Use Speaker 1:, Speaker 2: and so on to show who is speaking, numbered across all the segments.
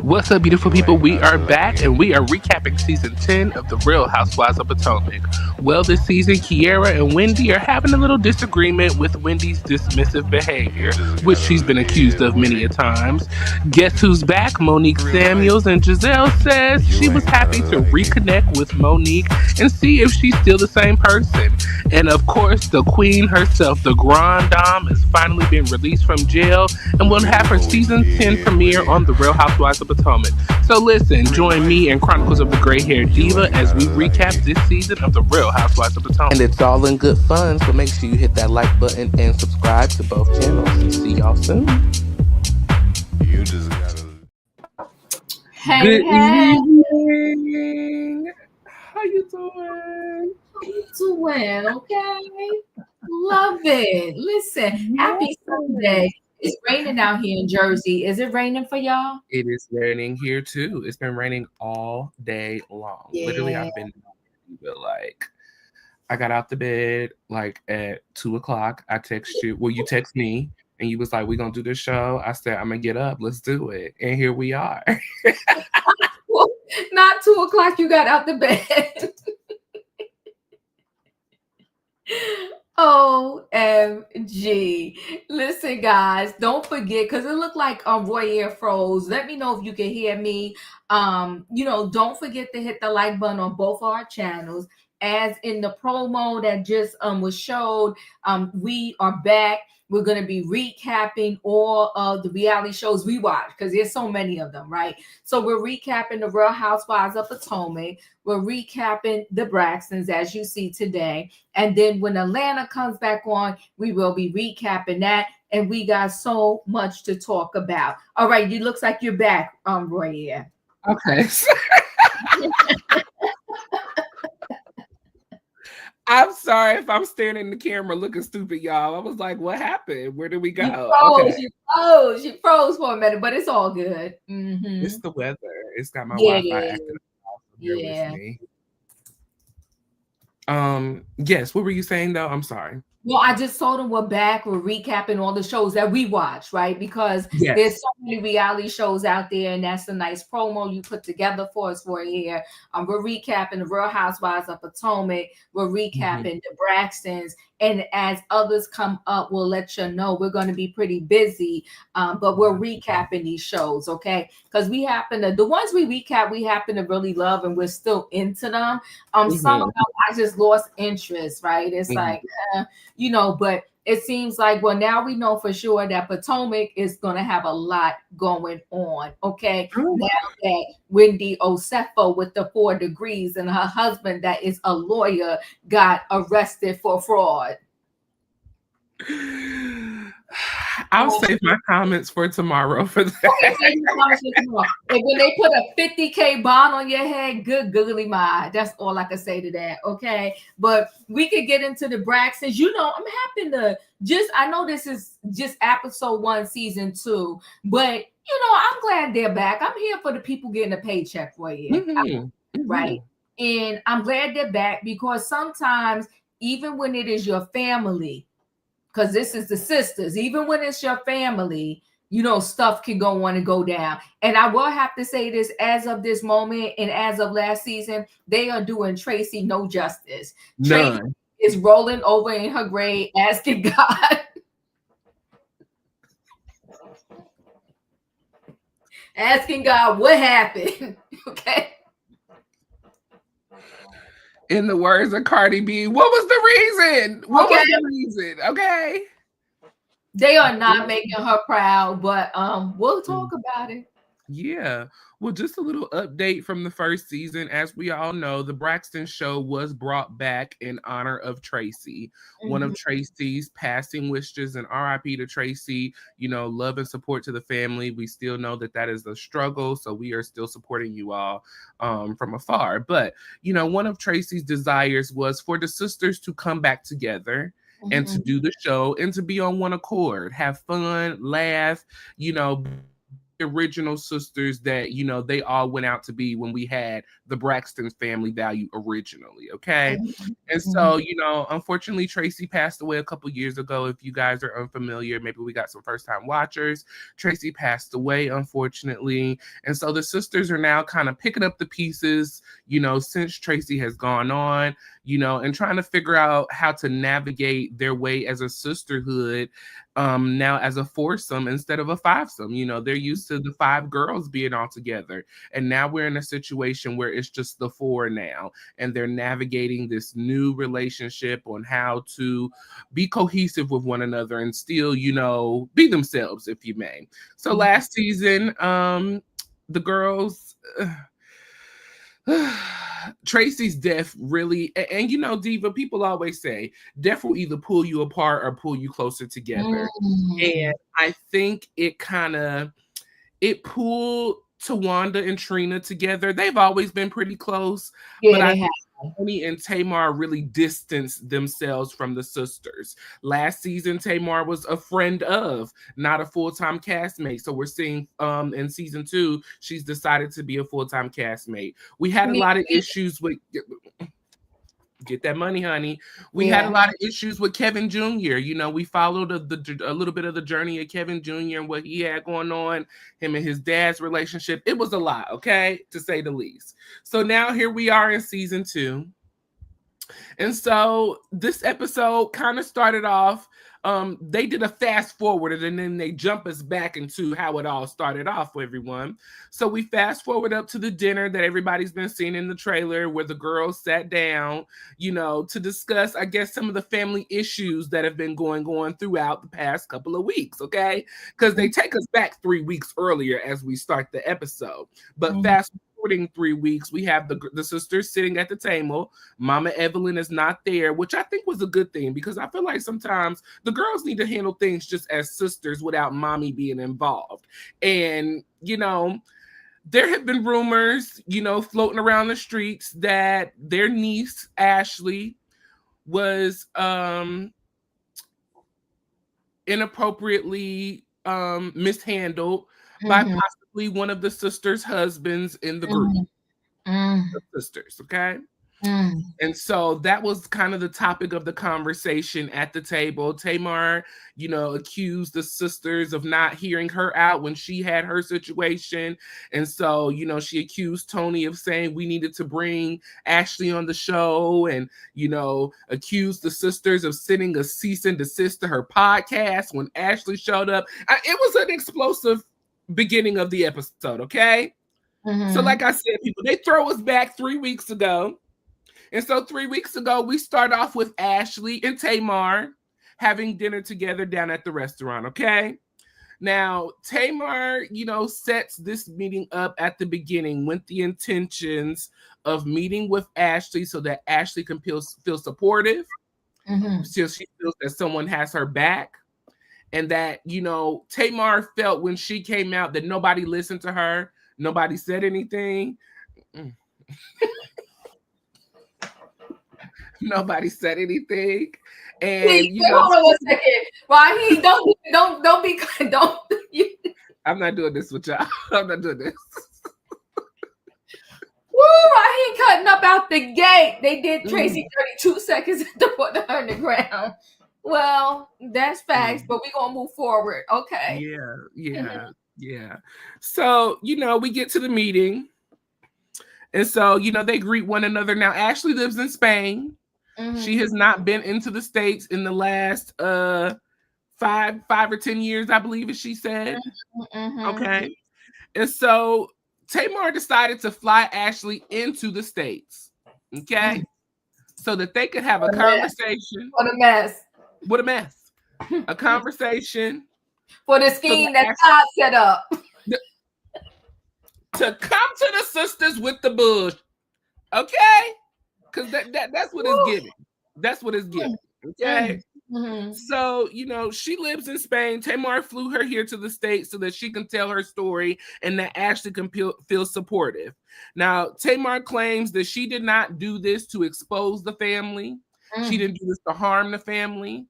Speaker 1: What's up, beautiful people? We are back and we are recapping season 10 of The Real Housewives of Potomac. Well, this season, Kiera and Wendy are having a little disagreement with Wendy's dismissive behavior, which she's been accused of many a times. Guess who's back? Monique Samuels, and Giselle says she was happy to reconnect with Monique and see if she's still the same person. And of course, the queen herself, the Grand Dame, has finally been released from jail and will have her season 10 premiere on The Real Housewives of Potomac. So listen, join me and Chronicles of the Gray Haired Diva as we recap this season of The Real Housewives of Potomac. And it's all in good fun, so make sure you hit that like button and subscribe to both channels. See y'all soon.
Speaker 2: You just gotta.
Speaker 1: Good evening. How you doing?
Speaker 3: Doing okay. Love it. Listen, happy Sunday. It's raining out here in Jersey. Is it raining for y'all?
Speaker 1: It is raining here too. It's been raining all day long.
Speaker 3: Yeah.
Speaker 1: Literally, I've been like, I got out the bed like at 2:00. I text you. Well, you text me and you was like, "We're gonna do this show." I said, "I'm gonna get up. Let's do it." And here we are.
Speaker 3: Well, not 2:00. You got out the bed. OMG. Listen, guys, don't forget, because it looked like Royaire froze. Let me know if you can hear me. Don't forget to hit the like button on both our channels. As in the promo that just was showed, we are back. We're going to be recapping all of the reality shows we watch because there's so many of them, right? So we're recapping The Real Housewives of Potomac. We're recapping the Braxtons, as you see today. And then when Atlanta comes back on, we will be recapping that. And we got so much to talk about. All right, it looks like you're back, Royaire.
Speaker 1: Okay. I'm sorry if I'm staring in the camera looking stupid, y'all. I was like, what happened? Where did we go?
Speaker 3: You froze for a minute, but it's all good. Mm-hmm.
Speaker 1: It's the weather. It's got my Wi-Fi acting off. Bear with me. Yes, what were you saying though? I'm sorry.
Speaker 3: Well, I just told them we're back. We're recapping all the shows that we watch, right? Because there's so many reality shows out there, and that's a nice promo you put together for us for a year. We're recapping The Real Housewives of Potomac. We're recapping the Braxtons. And as others come up, we'll let you know. We're going to be pretty busy, but we're recapping these shows, okay? Because the ones we recap, we happen to really love, and we're still into them. Some of them, I just lost interest, right? It's like, but it seems like, well, now we know for sure that Potomac is going to have a lot going on, okay? Now that Wendy Osefo with the 4 degrees and her husband that is a lawyer got arrested for fraud.
Speaker 1: I'll save my comments for tomorrow for that.
Speaker 3: And when they put a $50K bond on your head, good googly my. That's all I can say to that. Okay. But we could get into the Braxtons. I'm happy to I know this is just episode 1, season 2, but I'm glad they're back. I'm here for the people getting a paycheck for you. Right. And I'm glad they're back because sometimes, even when it is your family, because this is the sisters, even when it's your family, stuff can go on and go down. And I will have to say this, as of this moment and as of last season, they are doing Tracy no justice.
Speaker 1: None.
Speaker 3: Tracy is rolling over in her grave, asking God. Asking God what happened. Okay.
Speaker 1: In the words of Cardi B, what was the reason? What was the reason? Okay.
Speaker 3: They are not making her proud, but we'll talk about it.
Speaker 1: Yeah. Well, just a little update from the first season. As we all know, the Braxton show was brought back in honor of Tracy. One of Tracy's passing wishes, and RIP to Tracy, love and support to the family. We still know that is a struggle, so we are still supporting you all from afar. But, one of Tracy's desires was for the sisters to come back together and to do the show and to be on one accord, have fun, laugh, original sisters that, you know, they all went out to be when we had the Braxtons family value originally, okay? And so, you know, unfortunately, Tracy passed away a couple years ago. If you guys are unfamiliar, maybe we got some first-time watchers. Tracy passed away, unfortunately. And so the sisters are now kind of picking up the pieces, you know, since Tracy has gone on, you know, and trying to figure out how to navigate their way as a sisterhood, now as a foursome instead of a fivesome. You know, they're used to the five girls being all together, and now we're in a situation where it's just the four now, and they're navigating this new relationship on how to be cohesive with one another and still, you know, be themselves, if you may. So last season, the girls, Tracy's death really, and you know, Diva, people always say death will either pull you apart or pull you closer together. And I think it pulled Tawanda and Trina together. They've always been pretty close, but I think Tony and Tamar really distanced themselves from the sisters. Last season, Tamar was a friend of, not a full-time castmate. So we're seeing in season 2, she's decided to be a full-time castmate. We had a lot of issues with get that money, honey. We had a lot of issues with Kevin Jr. You know, we followed a little bit of the journey of Kevin Jr. and what he had going on, him and his dad's relationship. It was a lot, okay, to say the least. So now here we are in season 2. And so this episode kind of started off, they did a fast forward and then they jump us back into how it all started off for everyone. So we fast forward up to the dinner that everybody's been seeing in the trailer, where the girls sat down, you know, to discuss, I guess, some of the family issues that have been going on throughout the past couple of weeks, okay? Because they take us back 3 weeks earlier as we start the episode. But fast 3 weeks, we have the sisters sitting at the table. Mama Evelyn is not there, which I think was a good thing, because I feel like sometimes the girls need to handle things just as sisters without mommy being involved. And, you know, there have been rumors, you know, floating around the streets that their niece, Ashley, was inappropriately mishandled by possibly one of the sisters' husbands in the group. The sisters, okay? And so that was kind of the topic of the conversation at the table. Tamar, you know, accused the sisters of not hearing her out when she had her situation. And so, you know, she accused Tony of saying we needed to bring Ashley on the show, and, you know, accused the sisters of sending a cease and desist to her podcast when Ashley showed up. It was an explosive beginning of the episode, okay? So like I said, people, they throw us back 3 weeks ago. And so 3 weeks ago, we start off with Ashley and Tamar having dinner together down at the restaurant, okay? Now, Tamar, you know, sets this meeting up at the beginning with the intentions of meeting with Ashley so that Ashley can feel supportive, so she feels that someone has her back, and that, you know, Tamar felt when she came out that nobody listened to her, nobody said anything. Nobody said anything, and you know,
Speaker 3: hold on a second. Why don't be don't.
Speaker 1: I'm not doing this with y'all. I'm not doing this.
Speaker 3: Woo! Raheem cutting up out the gate. They did Tracy 32 seconds to put her on the ground. Well, that's facts, but we're gonna move forward. Okay.
Speaker 1: Yeah. So, you know, we get to the meeting. And so, you know, they greet one another. Now, Ashley lives in Spain. She has not been into the States in the last 5 or 10 years, I believe, as she said. Okay. And so Tamar decided to fly Ashley into the States. Okay. So that they could have a conversation.
Speaker 3: What a mess.
Speaker 1: What a mess. A conversation.
Speaker 3: For the scheme that Todd set up.
Speaker 1: To come to the sisters with the bush. Okay? Because that's what it's giving. That's what it's giving. Okay? So, you know, she lives in Spain. Tamar flew her here to the States so that she can tell her story and that Ashley can feel supportive. Now, Tamar claims that she did not do this to expose the family. She didn't do this to harm the family.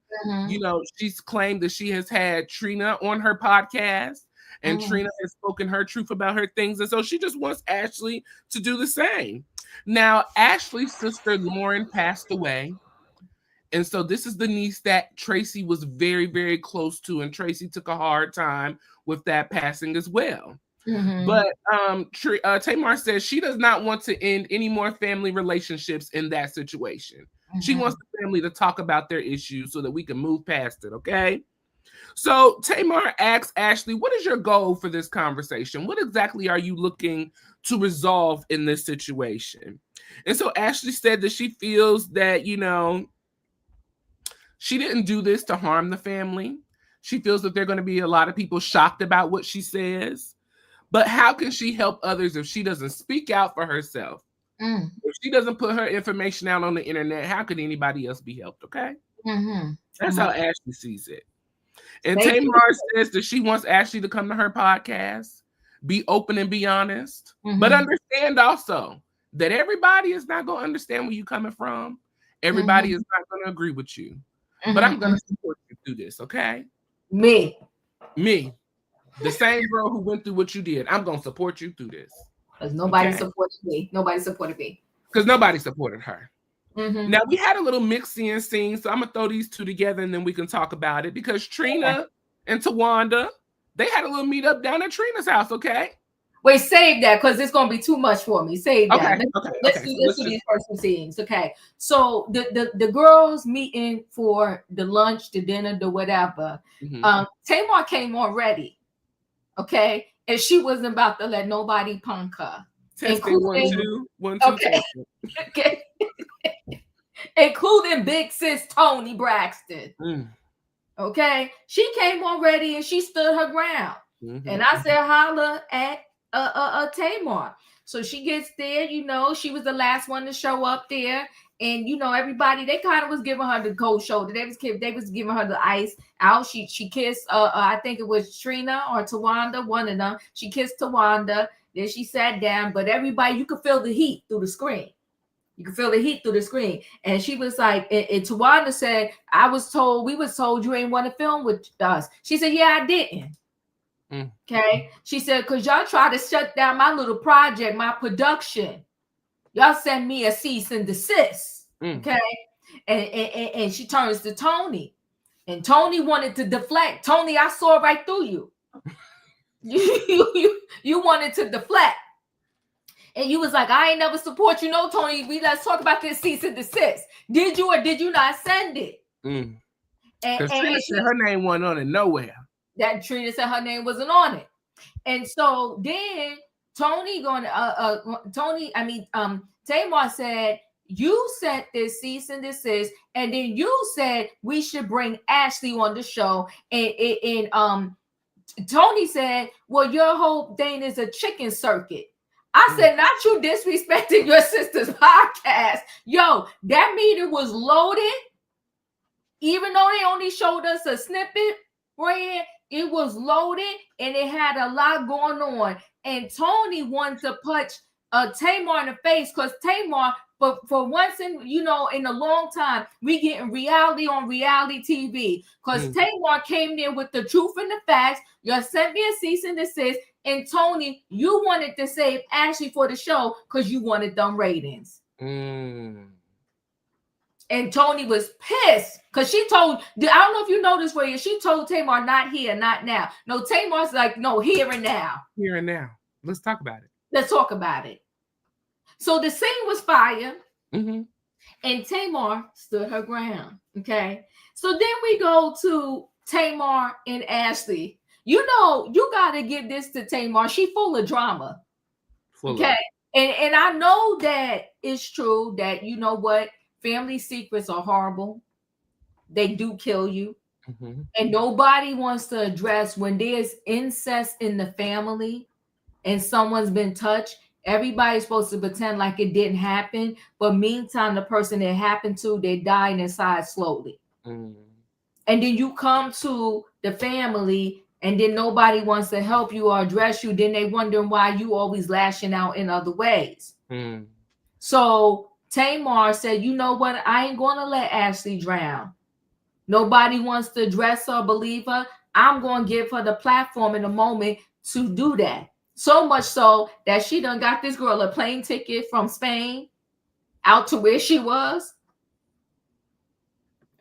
Speaker 1: You know, she's claimed that she has had Trina on her podcast. And Trina has spoken her truth about her things. And so she just wants Ashley to do the same. Now, Ashley's sister, Lauren, passed away. And so this is the niece that Tracy was very, very close to. And Tracy took a hard time with that passing as well. But Tamar says she does not want to end any more family relationships in that situation. She wants the family to talk about their issues so that we can move past it, okay? So Tamar asks Ashley, what is your goal for this conversation? What exactly are you looking to resolve in this situation? And so Ashley said that she feels that, she didn't do this to harm the family. She feels that there are going to be a lot of people shocked about what she says. But how can she help others if she doesn't speak out for herself? If she doesn't put her information out on the internet, how could anybody else be helped? Okay. That's how Ashley sees it. And Tamar says that she wants Ashley to come to her podcast, be open and be honest, but understand also that everybody is not going to understand where you're coming from. Everybody is not going to agree with you. But I'm going to support you through this. Okay.
Speaker 3: Me.
Speaker 1: The same girl who went through what you did. I'm going to support you through this.
Speaker 3: Because nobody supported me.
Speaker 1: Because nobody supported her. Now, we had a little mix-in scene, so I'm going to throw these two together and then we can talk about it. Because Trina and Tawanda, they had a little meet-up down at Trina's house, okay?
Speaker 3: Wait, save that because it's going to be too much for me. Save that. Let's do these first two scenes, okay? So the girls meeting for the lunch, the dinner, the whatever. Tamar came already, okay? And she wasn't about to let nobody punk her.
Speaker 1: Testing 1, 2, 1, 2.
Speaker 3: Okay. Including big sis Toni Braxton. Okay, she came already and she stood her ground. And I said, holla at Tamar. So she gets there, she was the last one to show up there. And everybody, they kind of was giving her the cold shoulder. They was giving her the ice out. She kissed I think it was Trina or Tawanda, one of them. She kissed Tawanda. Then she sat down, but everybody, you could feel the heat through the screen. And she was like, and Tawanda said, we was told you ain't want to film with us. She said, yeah, I didn't. Okay. She said, because y'all tried to shut down my little project, my production. Y'all sent me a cease and desist. Okay. And she turns to Toni. And Toni wanted to deflect. Toni, I saw right through you. You wanted to deflect. And you was like, I ain't never support you. No, Toni, let's talk about this cease and desist. Did you or did you not send it?
Speaker 1: Because Trina said her name wasn't on it nowhere.
Speaker 3: That Trina said her name wasn't on it. And so then Tamar said, you sent this cease and desist, and then you said we should bring Ashley on the show. And Toni said, well, your whole thing is a chicken circuit. I said, not you disrespecting your sister's podcast. Yo, that meeting was loaded. Even though they only showed us a snippet, Royaire, it was loaded and it had a lot going on. And Toni wanted to punch Tamar in the face because Tamar, for once in a long time, we getting reality on reality TV. Because Tamar came there with the truth and the facts. You sent me a cease and desist. And Toni, you wanted to save Ashley for the show because you wanted them ratings. And Toni was pissed because she told, I don't know if you know this, Royaire, she told Tamar, not here, not now. No, Tamar's like, no, here and now.
Speaker 1: Here and now. Let's talk about it.
Speaker 3: Let's talk about it. So the scene was fire. And Tamar stood her ground. Okay. So then we go to Tamar and Ashley. You got to give this to Tamar. She full of drama. Okay. And I know that it's true that, family secrets are horrible. They do kill you. And nobody wants to address when there's incest in the family and someone's been touched. Everybody's supposed to pretend like it didn't happen. But meantime, the person it happened to, they're dying inside slowly. And then you come to the family and then nobody wants to help you or address you. Then they wondering why you always lashing out in other ways. So Tamar said, you know what? I ain't going to let Ashley drown. Nobody wants to address her, believe her. I'm going to give her the platform in a moment to do that. So much so that she done got this girl a plane ticket from Spain out to where she was.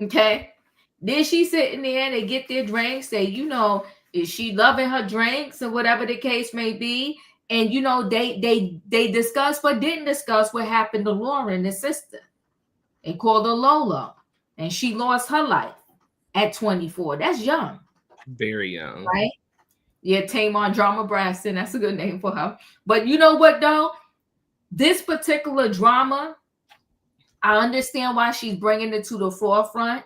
Speaker 3: Okay. Then she's sitting there, they get their drinks. They, is she loving her drinks or whatever the case may be? And they discussed but didn't discuss what happened to Lauren, the sister. They called her Lola, and she lost her life at 24. That's young.
Speaker 1: Very young.
Speaker 3: Right? Yeah, Tamar Drama Braxton. That's a good name for her. But you know what, though? This particular drama, I understand why she's bringing it to the forefront,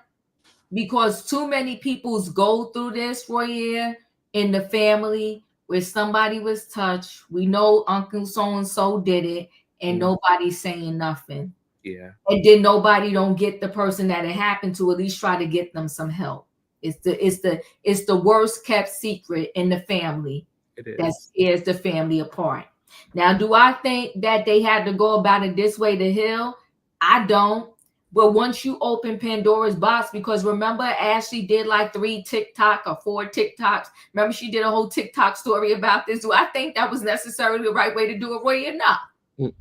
Speaker 3: because too many peoples go through this, Royaire, in the family where somebody was touched. We know Uncle so-and-so did it, and nobody's saying nothing.
Speaker 1: Yeah.
Speaker 3: And then nobody don't get the person that it happened to, at least try to get them some help. It's the worst kept secret in the family.
Speaker 1: It is.
Speaker 3: That scares the family apart. Now, do I think that they had to go about it this way to heal? I don't. But once you open Pandora's box, because remember Ashley did like 3 TikTok or 4 TikToks. Remember she did a whole TikTok story about this. Do I think that was necessarily the right way to do it? Well, no.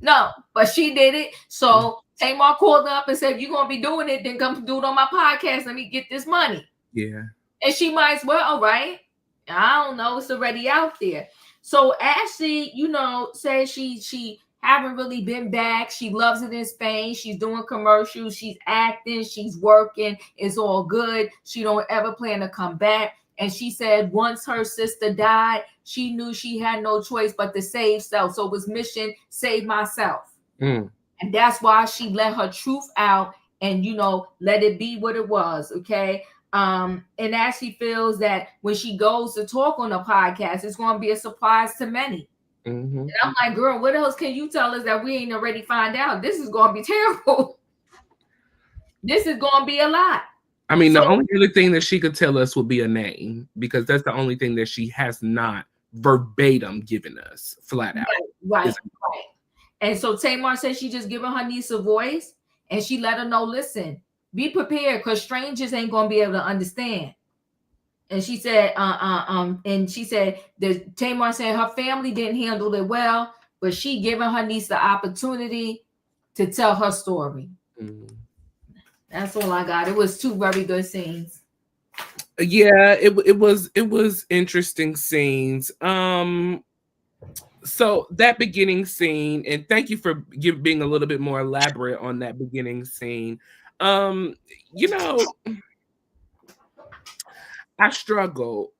Speaker 3: No, but she did it. So Tamar called up and said, "You're going to be doing it, then come do it on my podcast. Let me get this money."
Speaker 1: Yeah.
Speaker 3: And she might as well, all right. I don't know. It's already out there. So Ashley, says she haven't really been back. She loves it in Spain. She's doing commercials. She's acting. She's working. It's all good. She don't ever plan to come back. And she said once her sister died, she knew she had no choice but to save self. So it was mission, save myself. And that's why she let her truth out and, let it be what it was. Okay. And Ashley feels that when she goes to talk on the podcast, it's going to be a surprise to many. And I'm like, girl, what else can you tell us that we ain't already find out? This is going to be terrible. This is going to be a lot.
Speaker 1: I mean, the only other thing that she could tell us would be a name, because that's the only thing that she has not verbatim given us flat out.
Speaker 3: Right. And so Tamar said she just giving her niece a voice, and she let her know, listen, be prepared, because strangers ain't going to be able to understand. And she said, that Tamar said her family didn't handle it well, but she giving her niece the opportunity to tell her story. That's all I got. It was 2 very good scenes.
Speaker 1: Yeah, it was interesting scenes. So that beginning scene, and thank you for being a little bit more elaborate on that beginning scene. I struggle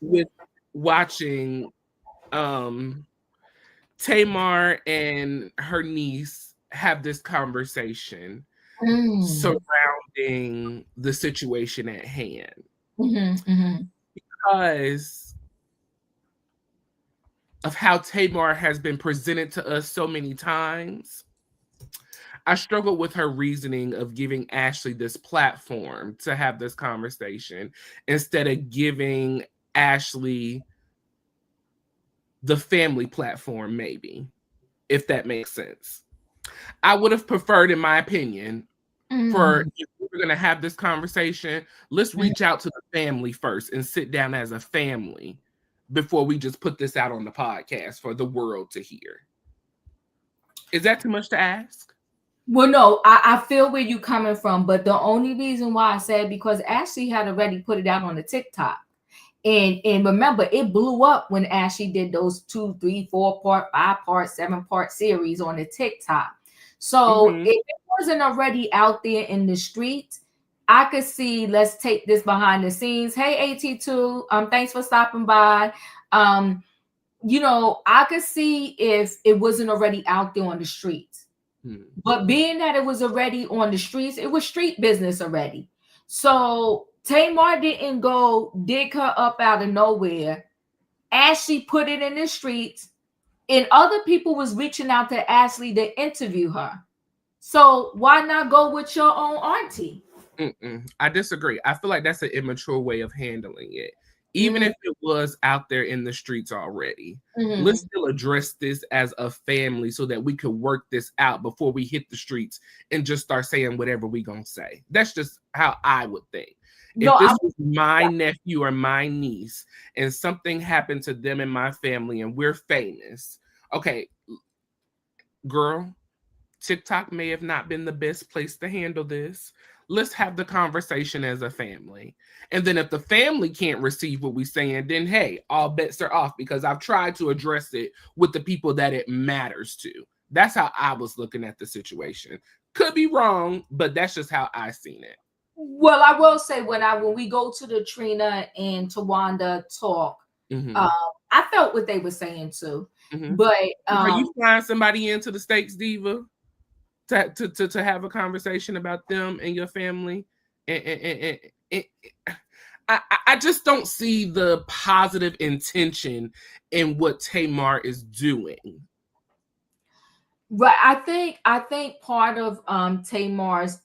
Speaker 1: with watching Tamar and her niece have this conversation surrounding the situation at hand. Because of how Tamar has been presented to us so many times, I struggle with her reasoning of giving Ashley this platform to have this conversation instead of giving Ashley the family platform, maybe, if that makes sense. I would have preferred, in my opinion, for if we're going to have this conversation, let's reach out to the family first and sit down as a family before we just put this out on the podcast for the world to hear. Is that too much to ask?
Speaker 3: Well, no, I feel where you're coming from, but the only reason why I said, because Ashley had already put it out on the TikTok. And remember, it blew up when Ashley did those 2, 3, 4 part, 5 part, 7 part series on the TikTok. So if it wasn't already out there in the streets, I could see, let's take this behind the scenes. Hey, AT2, thanks for stopping by. I could see if it wasn't already out there on the streets. But being that it was already on the streets, it was street business already. So Tamar didn't go dig her up out of nowhere. Ashley put it in the streets, and other people was reaching out to Ashley to interview her. So why not go with your own auntie?
Speaker 1: I disagree. I feel like that's an immature way of handling it. Even if it was out there in the streets already, let's still address this as a family so that we could work this out before we hit the streets and just start saying whatever we gonna say. That's just how I would think. If this was my nephew or my niece and something happened to them in my family and we're famous, okay, girl, TikTok may have not been the best place to handle this. Let's have the conversation as a family. And then if the family can't receive what we're saying, then hey, all bets are off because I've tried to address it with the people that it matters to. That's how I was looking at the situation. Could be wrong, but that's just how I seen it.
Speaker 3: Well, I will say when we go to the Trina and Tawanda talk, I felt what they were saying too. But
Speaker 1: are you flying somebody into the States, Diva? To have a conversation about them and your family, and I just don't see the positive intention in what Tamar is doing.
Speaker 3: Right, I think part of Tamar's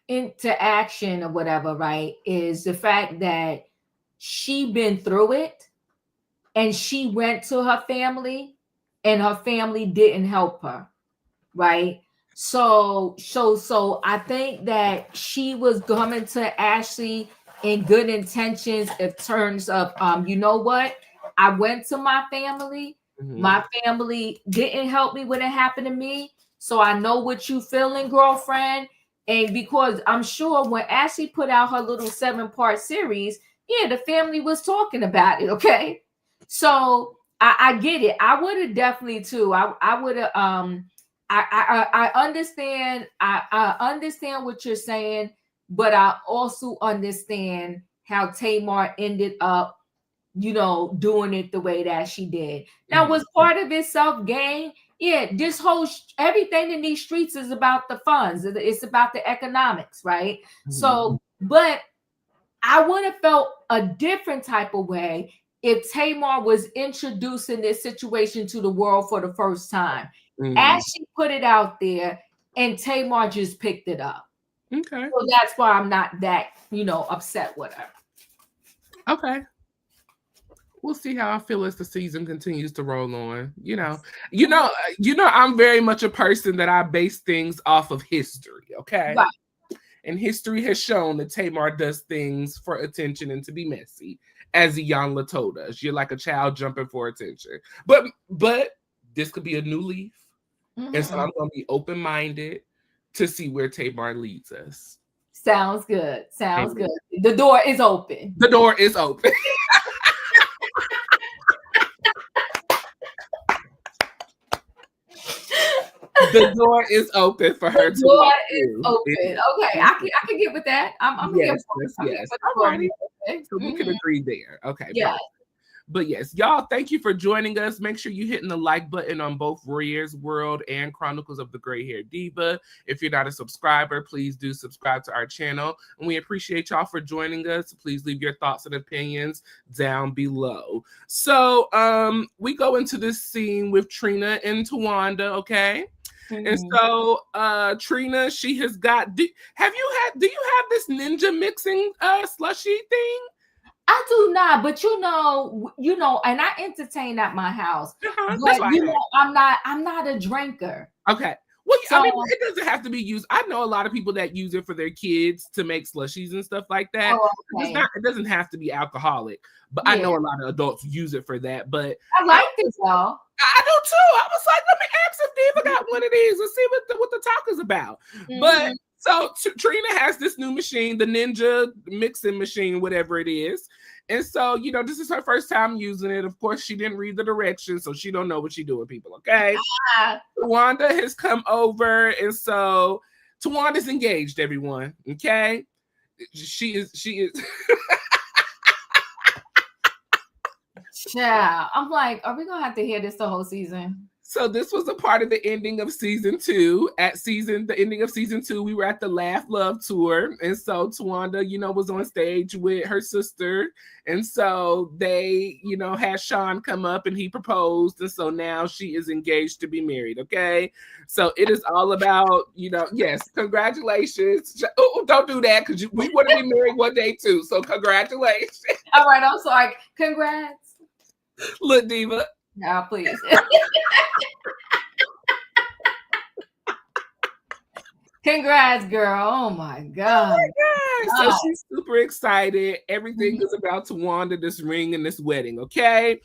Speaker 3: interaction or whatever, right, is the fact that she been through it and she went to her family and her family didn't help her, right? So I think that she was coming to Ashley in good intentions in terms of you know what? I went to my family. My family didn't help me when it happened to me. So I know what you feeling, girlfriend. And because I'm sure when Ashley put out her little 7-part series, yeah, the family was talking about it. Okay. So I get it. I would have definitely too. I would have I understand I understand what you're saying, but I also understand how Tamar ended up, you know, doing it the way that she did. Now, was part of it self-gain? Yeah, this whole everything in these streets is about the funds. It's about the economics, right? So, but I would have felt a different type of way if Tamar was introducing this situation to the world for the first time. As she put it out there, and Tamar just picked it up.
Speaker 1: Okay.
Speaker 3: So that's why I'm not that, you know, upset with her.
Speaker 1: Okay. We'll see how I feel as the season continues to roll on. You know, I'm very much a person that I base things off of history. Okay.
Speaker 3: Right.
Speaker 1: And history has shown that Tamar does things for attention and to be messy, as Iyanla told us. You're like a child jumping for attention. But this could be a new leaf. And so I'm going to be open-minded to see where Tamar leads us.
Speaker 3: Sounds good. Sounds good. The door is open.
Speaker 1: The door is open. The door is open for her to walk through.
Speaker 3: Open. Okay, I can get with that. I'm
Speaker 1: yes. Alrighty. So we can agree there. Okay.
Speaker 3: Yeah.
Speaker 1: But yes, y'all, thank you for joining us. Make sure you're hitting the like button on both Royaire's World and Chronicles of the Gray Hair Diva. If you're not a subscriber, please do subscribe to our channel. And we appreciate y'all for joining us. Please leave your thoughts and opinions down below. So we go into this scene with Trina and Tawanda, okay? And so Trina, she has got, do you have this ninja mixing slushy thing?
Speaker 3: I do not, but you know, and I entertain at my house. But you know, I'm not a drinker.
Speaker 1: Okay. Well, so, I mean, it doesn't have to be used. I know a lot of people that use it for their kids to make slushies and stuff like that.
Speaker 3: Oh, okay.
Speaker 1: It doesn't have to be alcoholic, but I know a lot of adults use it for that. But
Speaker 3: I like this, y'all.
Speaker 1: I do too. I was like, let me ask if Diva got one of these and see what the talk is about. But so Trina has this new machine, the Ninja mixing machine, whatever it is. And so, you know, this is her first time using it. Of course, she didn't read the directions, so she don't know what she's doing, people, okay? Tawanda has come over, and so Tawanda's engaged, everyone, okay? She is.
Speaker 3: Yeah, I'm like, are we going to have to hear this the whole season?
Speaker 1: So this was a part of the ending of season 2. The ending of season 2, we were at the Laugh Love tour. And so Tawanda, you know, was on stage with her sister. And so they, you know, had Sean come up and he proposed. And so now she is engaged to be married. Okay. So it is all about, you know, yes, congratulations. Oh, don't do that because we want to be married one day too. So congratulations.
Speaker 3: All right. I'm sorry. Congrats.
Speaker 1: Look, Diva.
Speaker 3: No, please. Congrats, girl. Oh my God.
Speaker 1: Oh my God. So she's super excited. Everything is about Tawanda, this ring and this wedding, okay?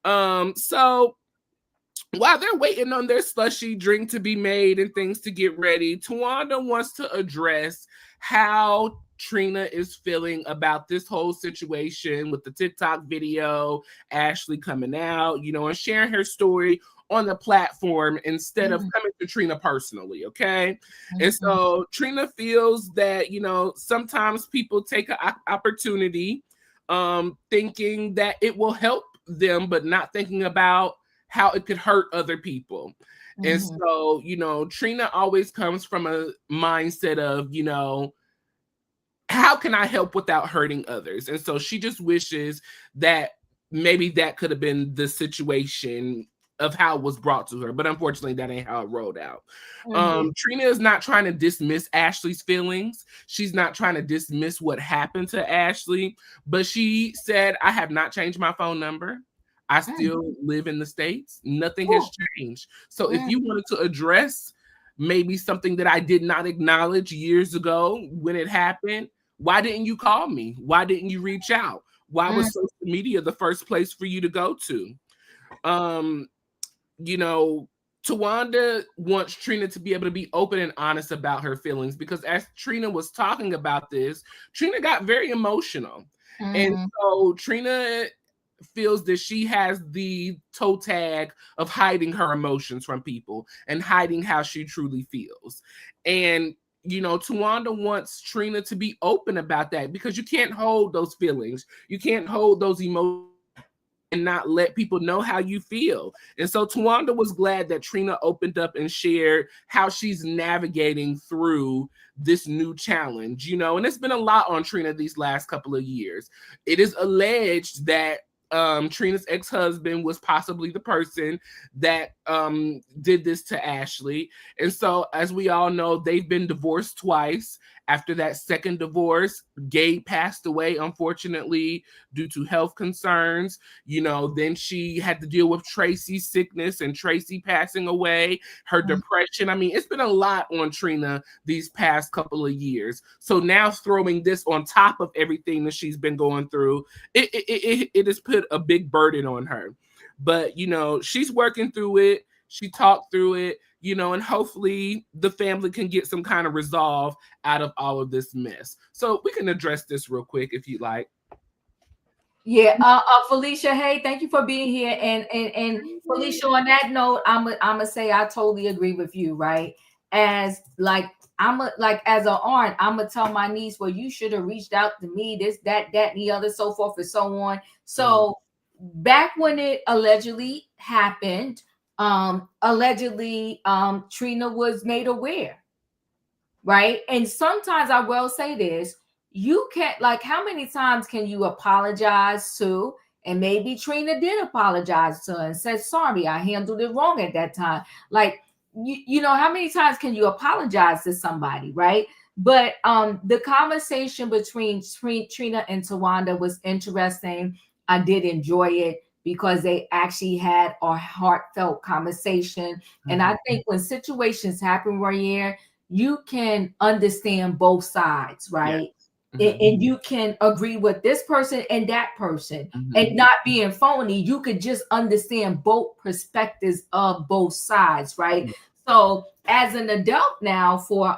Speaker 1: So while they're waiting on their slushy drink to be made and things to get ready, Tawanda wants to address how Trina is feeling about this whole situation with the TikTok video, Ashley coming out, and sharing her story on the platform instead of coming to Trina personally, okay? And so Trina feels that, sometimes people take an opportunity thinking that it will help them, but not thinking about how it could hurt other people. And so, Trina always comes from a mindset of, how can I help without hurting others? And so she just wishes that maybe that could have been the situation of how it was brought to her. But unfortunately, that ain't how it rolled out. Trina is not trying to dismiss Ashley's feelings. She's not trying to dismiss what happened to Ashley. But she said, I have not changed my phone number. I still live in the States. Nothing has changed. So if you wanted to address maybe something that I did not acknowledge years ago when it happened, why didn't you call me? Why didn't you reach out? Why was social media the first place for you to go to? Tawanda wants Trina to be able to be open and honest about her feelings, because as Trina was talking about this, Trina got very emotional. And so Trina feels that she has the toe tag of hiding her emotions from people and hiding how she truly feels. And Tawanda wants Trina to be open about that, because you can't hold those feelings. You can't hold those emotions and not let people know how you feel. And so Tawanda was glad that Trina opened up and shared how she's navigating through this new challenge, and it's been a lot on Trina these last couple of years. It is alleged that Trina's ex-husband was possibly the person that did this to Ashley. And so, as we all know, they've been divorced twice. After that second divorce, Gabe passed away, unfortunately, due to health concerns. Then she had to deal with Tracy's sickness and Tracy passing away, her depression. I mean, it's been a lot on Trina these past couple of years. So now throwing this on top of everything that she's been going through, it has put a big burden on her. But, she's working through it. She talked through it, and hopefully the family can get some kind of resolve out of all of this mess. So we can address this real quick if you'd like.
Speaker 3: Yeah, Felicia, hey, thank you for being here. And Felicia, on that note, I'ma say I totally agree with you, right? As an aunt, I'ma tell my niece, well, you should have reached out to me, this, that, and the other, so forth and so on. So back when it allegedly happened, Trina was made aware, right? And sometimes I will say this, you can't, how many times can you apologize to? And maybe Trina did apologize to her and said, sorry, I handled it wrong at that time. How many times can you apologize to somebody, right? But the conversation between Trina and Tawanda was interesting. I did enjoy it, because they actually had a heartfelt conversation. And I think when situations happen, Royaire, you can understand both sides, right? Yes. And you can agree with this person and that person, and not being phony. You could just understand both perspectives of both sides, right? So as an adult now, for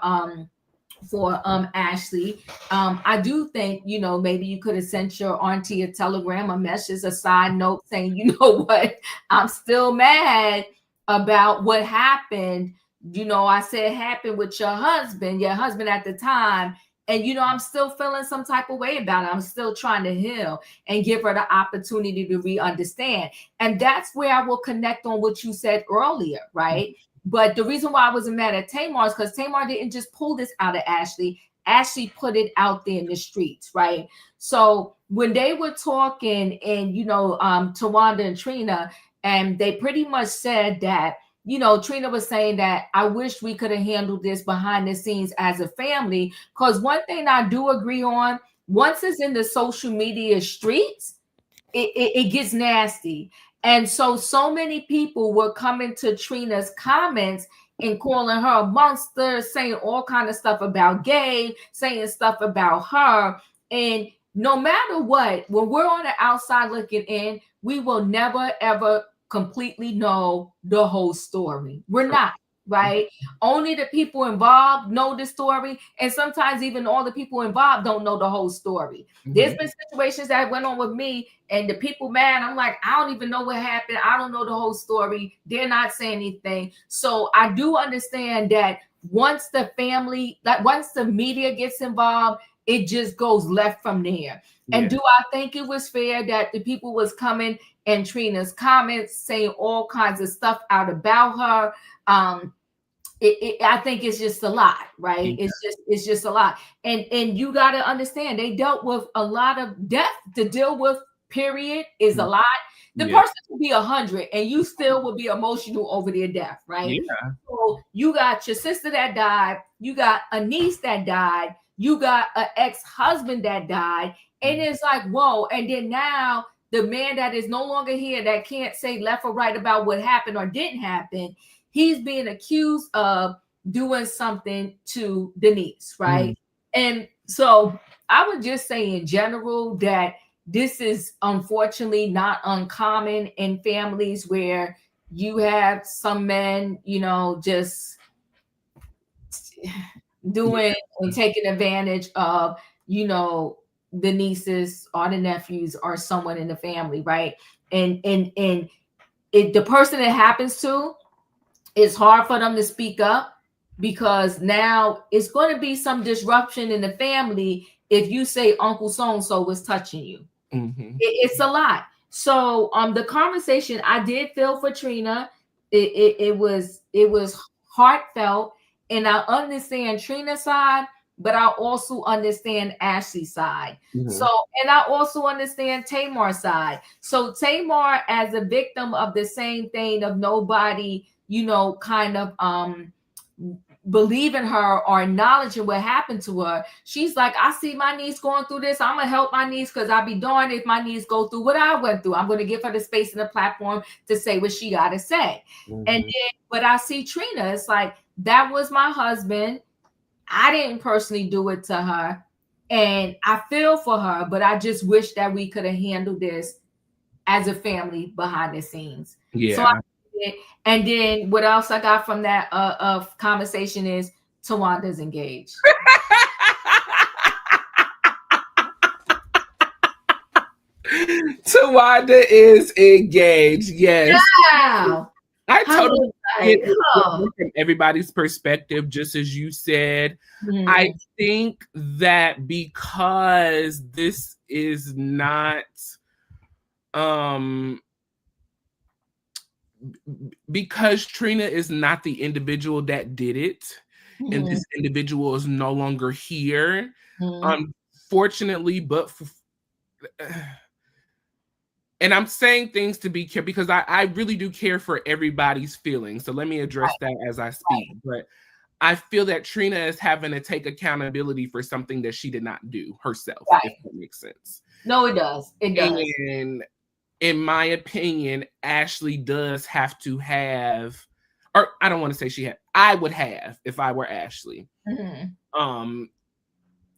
Speaker 3: Ashley, I do think, maybe you could have sent your auntie a telegram, a message, a side note saying, you know what, I'm still mad about what happened. I said it happened with your husband at the time. And, I'm still feeling some type of way about it. I'm still trying to heal, and give her the opportunity to re-understand. And that's where I will connect on what you said earlier, right? But the reason why I wasn't mad at Tamar is because Tamar didn't just pull this out of Ashley. Ashley put it out there in the streets, right? So when they were talking, and, Tawanda and Trina, and they pretty much said that, Trina was saying that I wish we could have handled this behind the scenes as a family. Because one thing I do agree on, once it's in the social media streets, it gets nasty. And so many people were coming to Trina's comments and calling her a monster, saying all kind of stuff about Gabe, saying stuff about her. And no matter what, when we're on the outside looking in, we will never ever completely know the whole story. We're not. Right? Only the people involved know the story, and sometimes even all the people involved don't know the whole story. There's been situations that went on with me, and the people mad. I'm like, I don't even know what happened. I don't know the whole story. They're not saying anything. So I do understand that once the family, like once the media gets involved, it just goes left from there. And do I think it was fair that the people was coming and Trina's comments saying all kinds of stuff out about her? I think it's just a lot, right? Yeah. It's just a lot. And you got to understand, they dealt with a lot of death to deal with, period, is a lot. The person could be 100 and you still will be emotional over their death, right? Yeah. So you got your sister that died, you got a niece that died, you got an ex-husband that died, and it's like, whoa. And then now the man that is no longer here, that can't say left or right about what happened or didn't happen, he's being accused of doing something to Denise, right? And so I would just say in general that this is unfortunately not uncommon in families where you have some men, you know, just doing and taking advantage of, you know, the nieces or the nephews or someone in the family, right? And it, the person it happens to, it's hard for them to speak up, because now it's going to be some disruption in the family if you say Uncle so-and-so was touching you. It's a lot. So the conversation, I did feel for Trina. It was heartfelt, and I understand Trina's side, but I also understand Ashley's side. So, and I also understand Tamar's side. So Tamar, as a victim of the same thing, of nobody, you know, kind of believing her or acknowledging what happened to her, she's like, I see my niece going through this. I'm gonna help my niece, because I'll be darned if my niece go through what I went through. I'm gonna give her the space and the platform to say what she gotta say. And then, but I see Trina, it's like, that was my husband. I didn't personally do it to her, and I feel for her, but I just wish that we could have handled this as a family behind the scenes. So and then what else I got from that conversation is Tawanda's engaged.
Speaker 1: Tawanda is engaged. Yes. Wow. I totally get it from everybody's perspective, just as you said. I think that because this is not because Trina is not the individual that did it, and this individual is no longer here, unfortunately, but and I'm saying things to be careful, because I really do care for everybody's feelings. So let me address that as I speak. But I feel that Trina is having to take accountability for something that she did not do herself, if that makes sense.
Speaker 3: No, it does. It does.
Speaker 1: And in my opinion, Ashley does have to have, or I don't want to say she had, I would have, if I were Ashley, an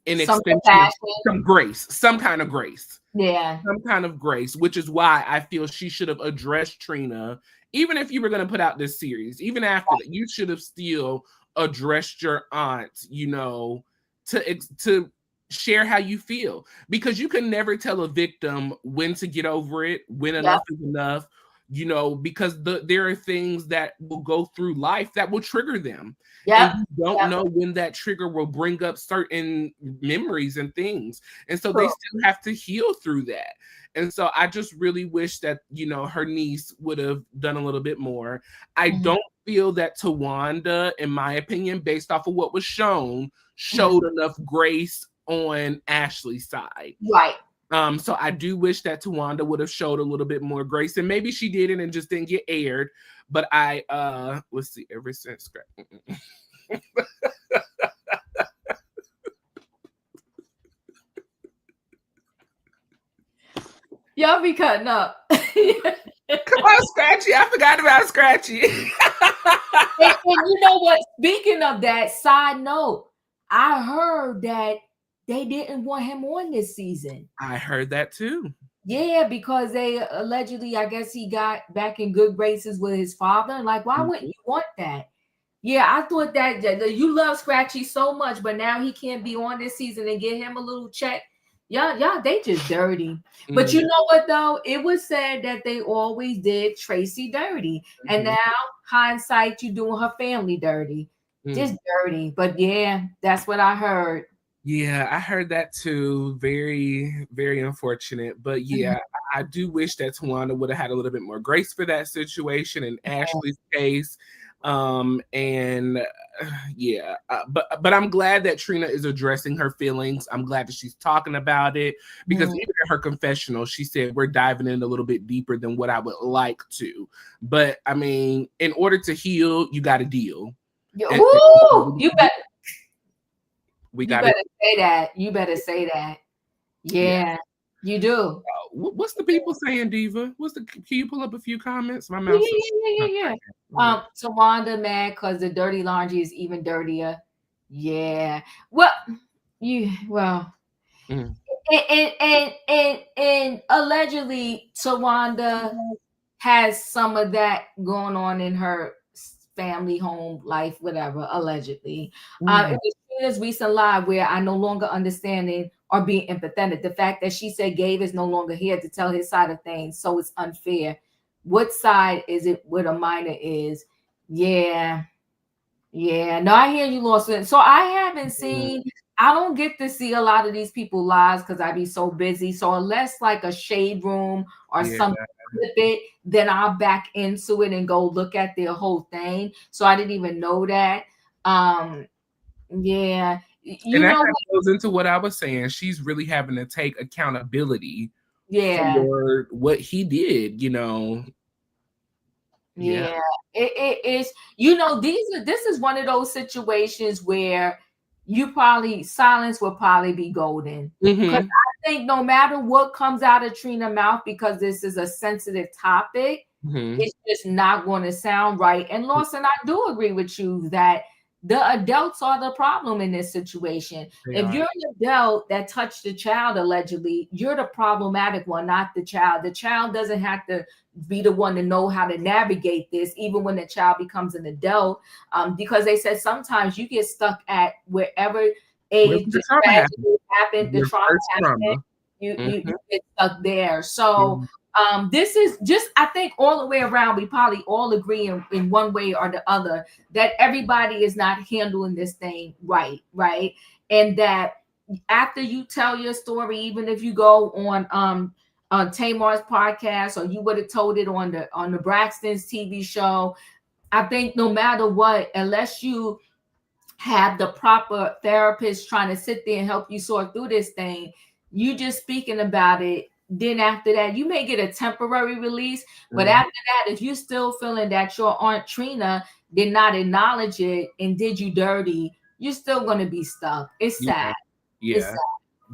Speaker 1: extension, some grace, some kind of grace.
Speaker 3: Yeah.
Speaker 1: Some kind of grace, which is why I feel she should have addressed Trina. Even if you were going to put out this series, even after that, you should have still addressed your aunt, you know, to share how you feel, because you can never tell a victim when to get over it, when enough is enough, you know, because there are things that will go through life that will trigger them. And you don't know when that trigger will bring up certain memories and things. And so they still have to heal through that. And so I just really wish that, you know, her niece would have done a little bit more. I don't feel that Tawanda, in my opinion, based off of what was shown, showed enough grace on Ashley's side.
Speaker 3: Right.
Speaker 1: So I do wish that Tawanda would have showed a little bit more grace, and maybe she didn't and just didn't get aired. But I let's see, ever since
Speaker 3: y'all be cutting up.
Speaker 1: Come on, Scratchy. I forgot about Scratchy.
Speaker 3: And you know what? Speaking of that, side note, I heard that they didn't want him on this season.
Speaker 1: I heard that too.
Speaker 3: Yeah, because they allegedly, I guess he got back in good graces with his father. Like, why wouldn't you want that? Yeah, I thought that you love Scratchy so much, but now he can't be on this season and get him a little check. Y'all, they just dirty. But you know what though? It was said that they always did Tracy dirty, and now hindsight, you doing her family dirty, just dirty. But yeah, that's what I heard.
Speaker 1: Yeah, I heard that too. Very, very unfortunate. But yeah, I do wish that Tawanda would have had a little bit more grace for that situation in Ashley's case. And yeah, but I'm glad that Trina is addressing her feelings. I'm glad that she's talking about it, because even in her confessional, she said we're diving in a little bit deeper than what I would like to. But I mean, in order to heal, you got to deal.
Speaker 3: You better.
Speaker 1: You
Speaker 3: better say that. You better say that. Yeah. You do.
Speaker 1: What's the people saying, Diva? Can you pull up a few comments? My mouth.
Speaker 3: Yeah. Tawanda mad because the dirty laundry is even dirtier. Yeah. Well, and allegedly Tawanda has some of that going on in her family, home life, whatever. Allegedly, it was Trina's recent live where I no longer understanding or being empathetic. The fact that she said Gabe is no longer here to tell his side of things, so it's unfair. What side is it? What a minor is? Yeah. No, I hear you, Lawson. So I haven't seen. I don't get to see a lot of these people lives because I be so busy. So unless like a shade room or something with it, then I'll back into it and go look at their whole thing. So I didn't even know that. Yeah.
Speaker 1: And that goes into what I was saying. She's really having to take accountability for what he did,
Speaker 3: Yeah. It is, this is one of those situations where silence will probably be golden. Because I think no matter what comes out of Trina's mouth, because this is a sensitive topic, it's just not going to sound right. And Lawson, I do agree with you that the adults are the problem in this situation. If you're an adult that touched the child allegedly, you're the problematic one, not the child. The child doesn't have to be the one to know how to navigate this, even when the child becomes an adult, because they said sometimes you get stuck at wherever age the trauma happened, you get stuck there. So this is just, I think all the way around, we probably all agree in one way or the other that everybody is not handling this thing right. And that after you tell your story, even if you go on Tamar's podcast, or you would have told it on the Braxtons TV show, I think no matter what, unless you have the proper therapist trying to sit there and help you sort through this thing, you just speaking about it, then after that you may get a temporary release, but after that, if you're still feeling that your Aunt Trina did not acknowledge it and did you dirty, you're still going to be stuck. It's sad.
Speaker 1: It's sad.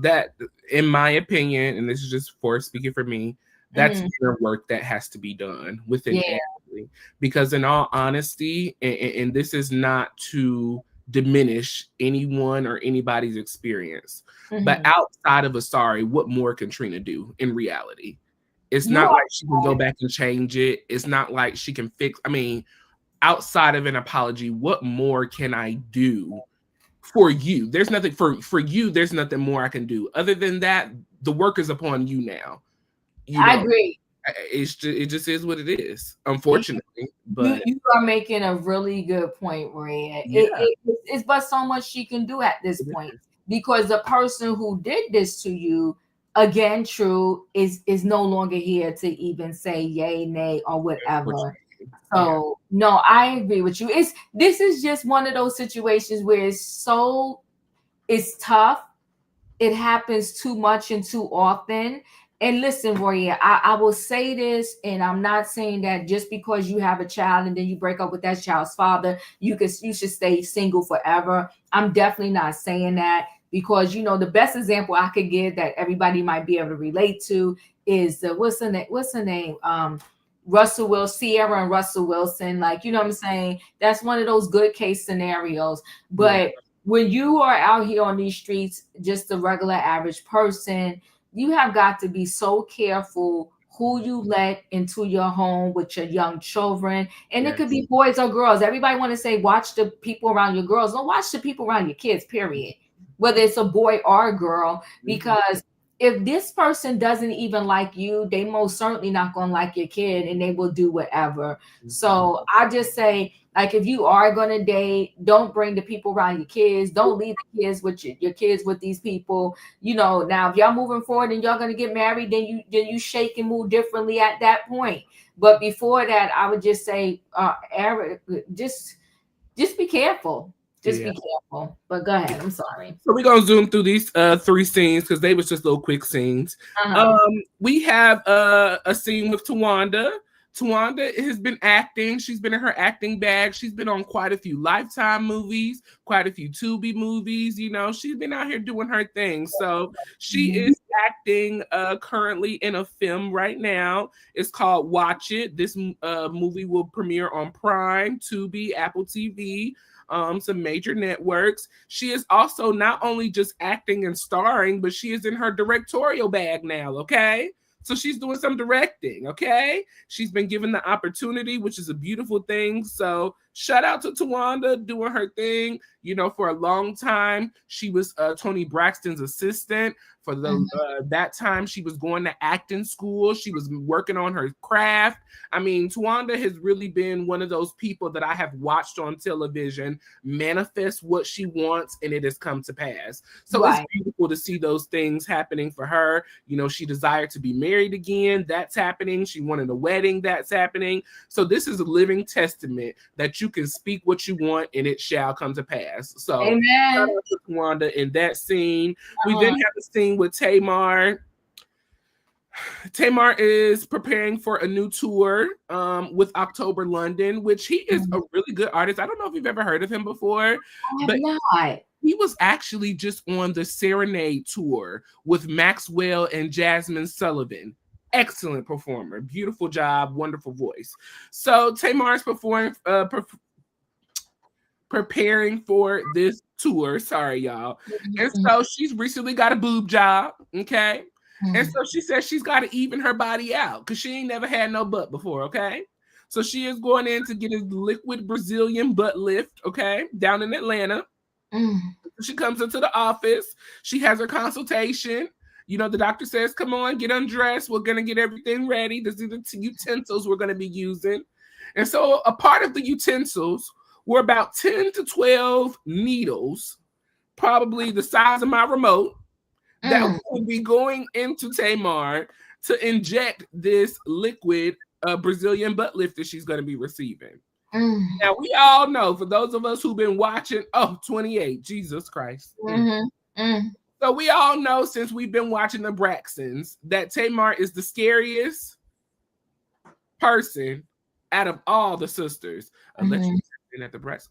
Speaker 1: That, in my opinion, and this is just for speaking for me, that's inner work that has to be done within Ashley. Because in all honesty, and this is not to diminish anyone or anybody's experience, but outside of a sorry, what more can Trina do in reality? It's not like she can go back and change it. It's not like she can fix. I mean, outside of an apology, what more can I do for you? There's nothing for you. There's nothing more I can do. Other than that, the work is upon you now.
Speaker 3: I agree.
Speaker 1: It just is what it is, unfortunately. But
Speaker 3: you are making a really good point, Royaire. It's but so much she can do at this point, because the person who did this to you, again, true, is no longer here to even say yay, nay, or whatever. So no, I agree with you. This is just one of those situations where it's tough. It happens too much and too often. And listen, Royaire, I will say this, and I'm not saying that just because you have a child and then you break up with that child's father, you should stay single forever. I'm definitely not saying that, because the best example I could give that everybody might be able to relate to is what's her name? Sierra and Russell Wilson, like, you know what I'm saying? That's one of those good case scenarios. But when you are out here on these streets, just a regular average person, you have got to be so careful who you let into your home with your young children. And it could be boys or girls. Everybody want to say, watch the people around your girls. Don't watch the people around your kids, period. Whether it's a boy or a girl, because if this person doesn't even like you, they most certainly not going to like your kid, and they will do whatever. So I just say, like, if you are going to date, don't bring the people around your kids. Don't leave the kids with your kids with these people. You know, now if y'all moving forward and y'all going to get married, then you shake and move differently at that point. But before that, I would just say, Eric, just be careful. Just be careful. But go ahead. I'm sorry.
Speaker 1: So we're gonna zoom through these 3 scenes because they was just little quick scenes. We have a scene with Tawanda. Tawanda has been acting. She's been in her acting bag. She's been on quite a few Lifetime movies, quite a few Tubi movies. You know, she's been out here doing her thing. So she is acting currently in a film right now. It's called Watch It. This movie will premiere on Prime, Tubi, Apple TV, some major networks. She is also not only just acting and starring, but she is in her directorial bag now, okay? So she's doing some directing, okay? She's been given the opportunity, which is a beautiful thing. So shout out to Tawanda doing her thing. You know, for a long time, she was Tony Braxton's assistant. For that time, she was going to acting school. She was working on her craft. I mean, Tawanda has really been one of those people that I have watched on television manifest what she wants, and it has come to pass. So it's beautiful to see those things happening for her. You know, she desired to be married again. That's happening. She wanted a wedding. That's happening. So this is a living testament that you can speak what you want, and it shall come to pass. So
Speaker 3: amen.
Speaker 1: Shout out to Tawanda in that scene. We then have a scene with Tamar. Tamar is preparing for a new tour with October London, which he is a really good artist. I don't know if you've ever heard of him before, but he was actually just on the Serenade tour with Maxwell and Jasmine Sullivan. Excellent performer, beautiful job, wonderful voice. So Tamar is preparing for this tour. Sorry, y'all. And so she's recently got a boob job, okay? And so she says she's got to even her body out because she ain't never had no butt before, okay? So she is going in to get a liquid Brazilian butt lift, okay, down in Atlanta. She comes into the office. She has her consultation. You know, the doctor says, come on, get undressed. We're going to get everything ready. These are the utensils we're going to be using. And so a part of the utensils were about 10 to 12 needles, probably the size of my remote, that will be going into Tamar to inject this liquid Brazilian butt lift that she's going to be receiving. Now, we all know, for those of us who've been watching, 28, Jesus Christ. So we all know, since we've been watching the Braxtons, that Tamar is the scariest person out of all the sisters. Unless you're at the Braxtons.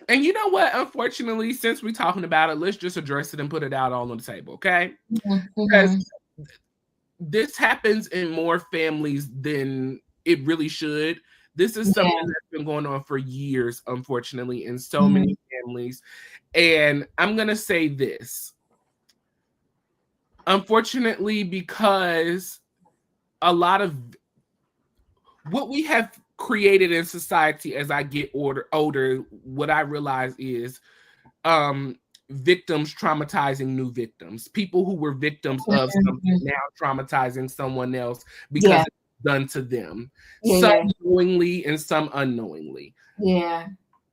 Speaker 1: And you know what? Unfortunately, since we're talking about it, let's just address it and put it out all on the table, okay? Because this happens in more families than it really should. This is something that's been going on for years, unfortunately, in so many families. And I'm going to say this. Unfortunately, because a lot of what we have created in society as I get older, what I realize is victims traumatizing new victims, people who were victims of something now traumatizing someone else because it's done to them, some knowingly and some unknowingly.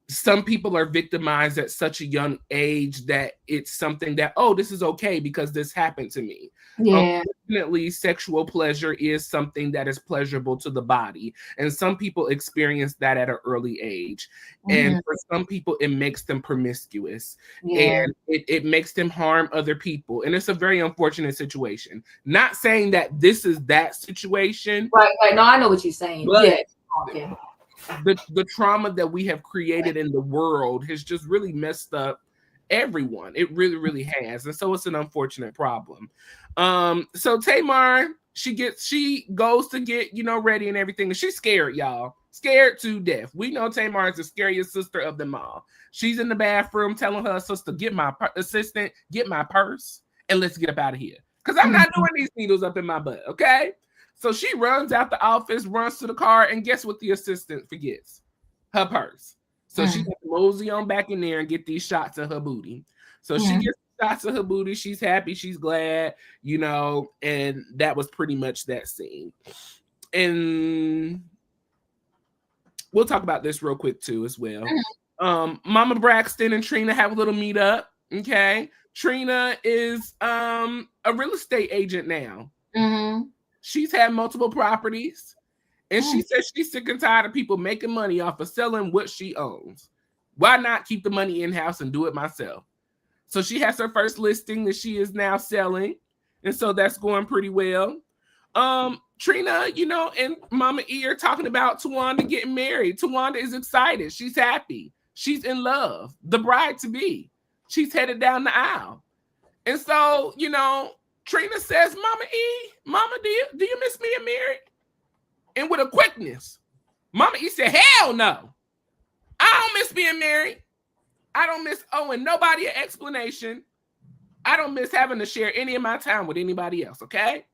Speaker 1: Some people are victimized at such a young age that it's something that, this is okay because this happened to me. Unfortunately, sexual pleasure is something that is pleasurable to the body. And some people experience that at an early age. And for some people, it makes them promiscuous. And it makes them harm other people. And it's a very unfortunate situation. Not saying that this is that situation.
Speaker 3: Right. No, I know what you're saying.
Speaker 1: The trauma that we have created in the world has just really messed up everyone. It really, really has. And so it's an unfortunate problem. So Tamar, she goes to get, ready and everything. And she's scared, y'all. Scared to death. We know Tamar is the scariest sister of them all. She's in the bathroom telling her sister, get my purse, and let's get up out of here. Because I'm not doing these needles up in my butt, okay? So she runs out the office, runs to the car, and guess what the assistant forgets? Her purse. So she has to mosey on back in there and get these shots of her booty. So she gets shots of her booty. She's happy. She's glad, and that was pretty much that scene. And we'll talk about this real quick too as well. Mama Braxton and Trina have a little meet up. Okay. Trina is a real estate agent now. She's had multiple properties. And she says she's sick and tired of people making money off of selling what she owns. Why not keep the money in-house and do it myself? So she has her first listing that she is now selling. And so that's going pretty well. Trina, and Mama E are talking about Tawanda getting married. Tawanda is excited. She's happy. She's in love. The bride to be. She's headed down the aisle. And so, Trina says, Mama E, Mama, do you miss being married? And with a quickness, Mama E said, hell no. I don't miss being married. I don't miss owing nobody an explanation. I don't miss having to share any of my time with anybody else, okay?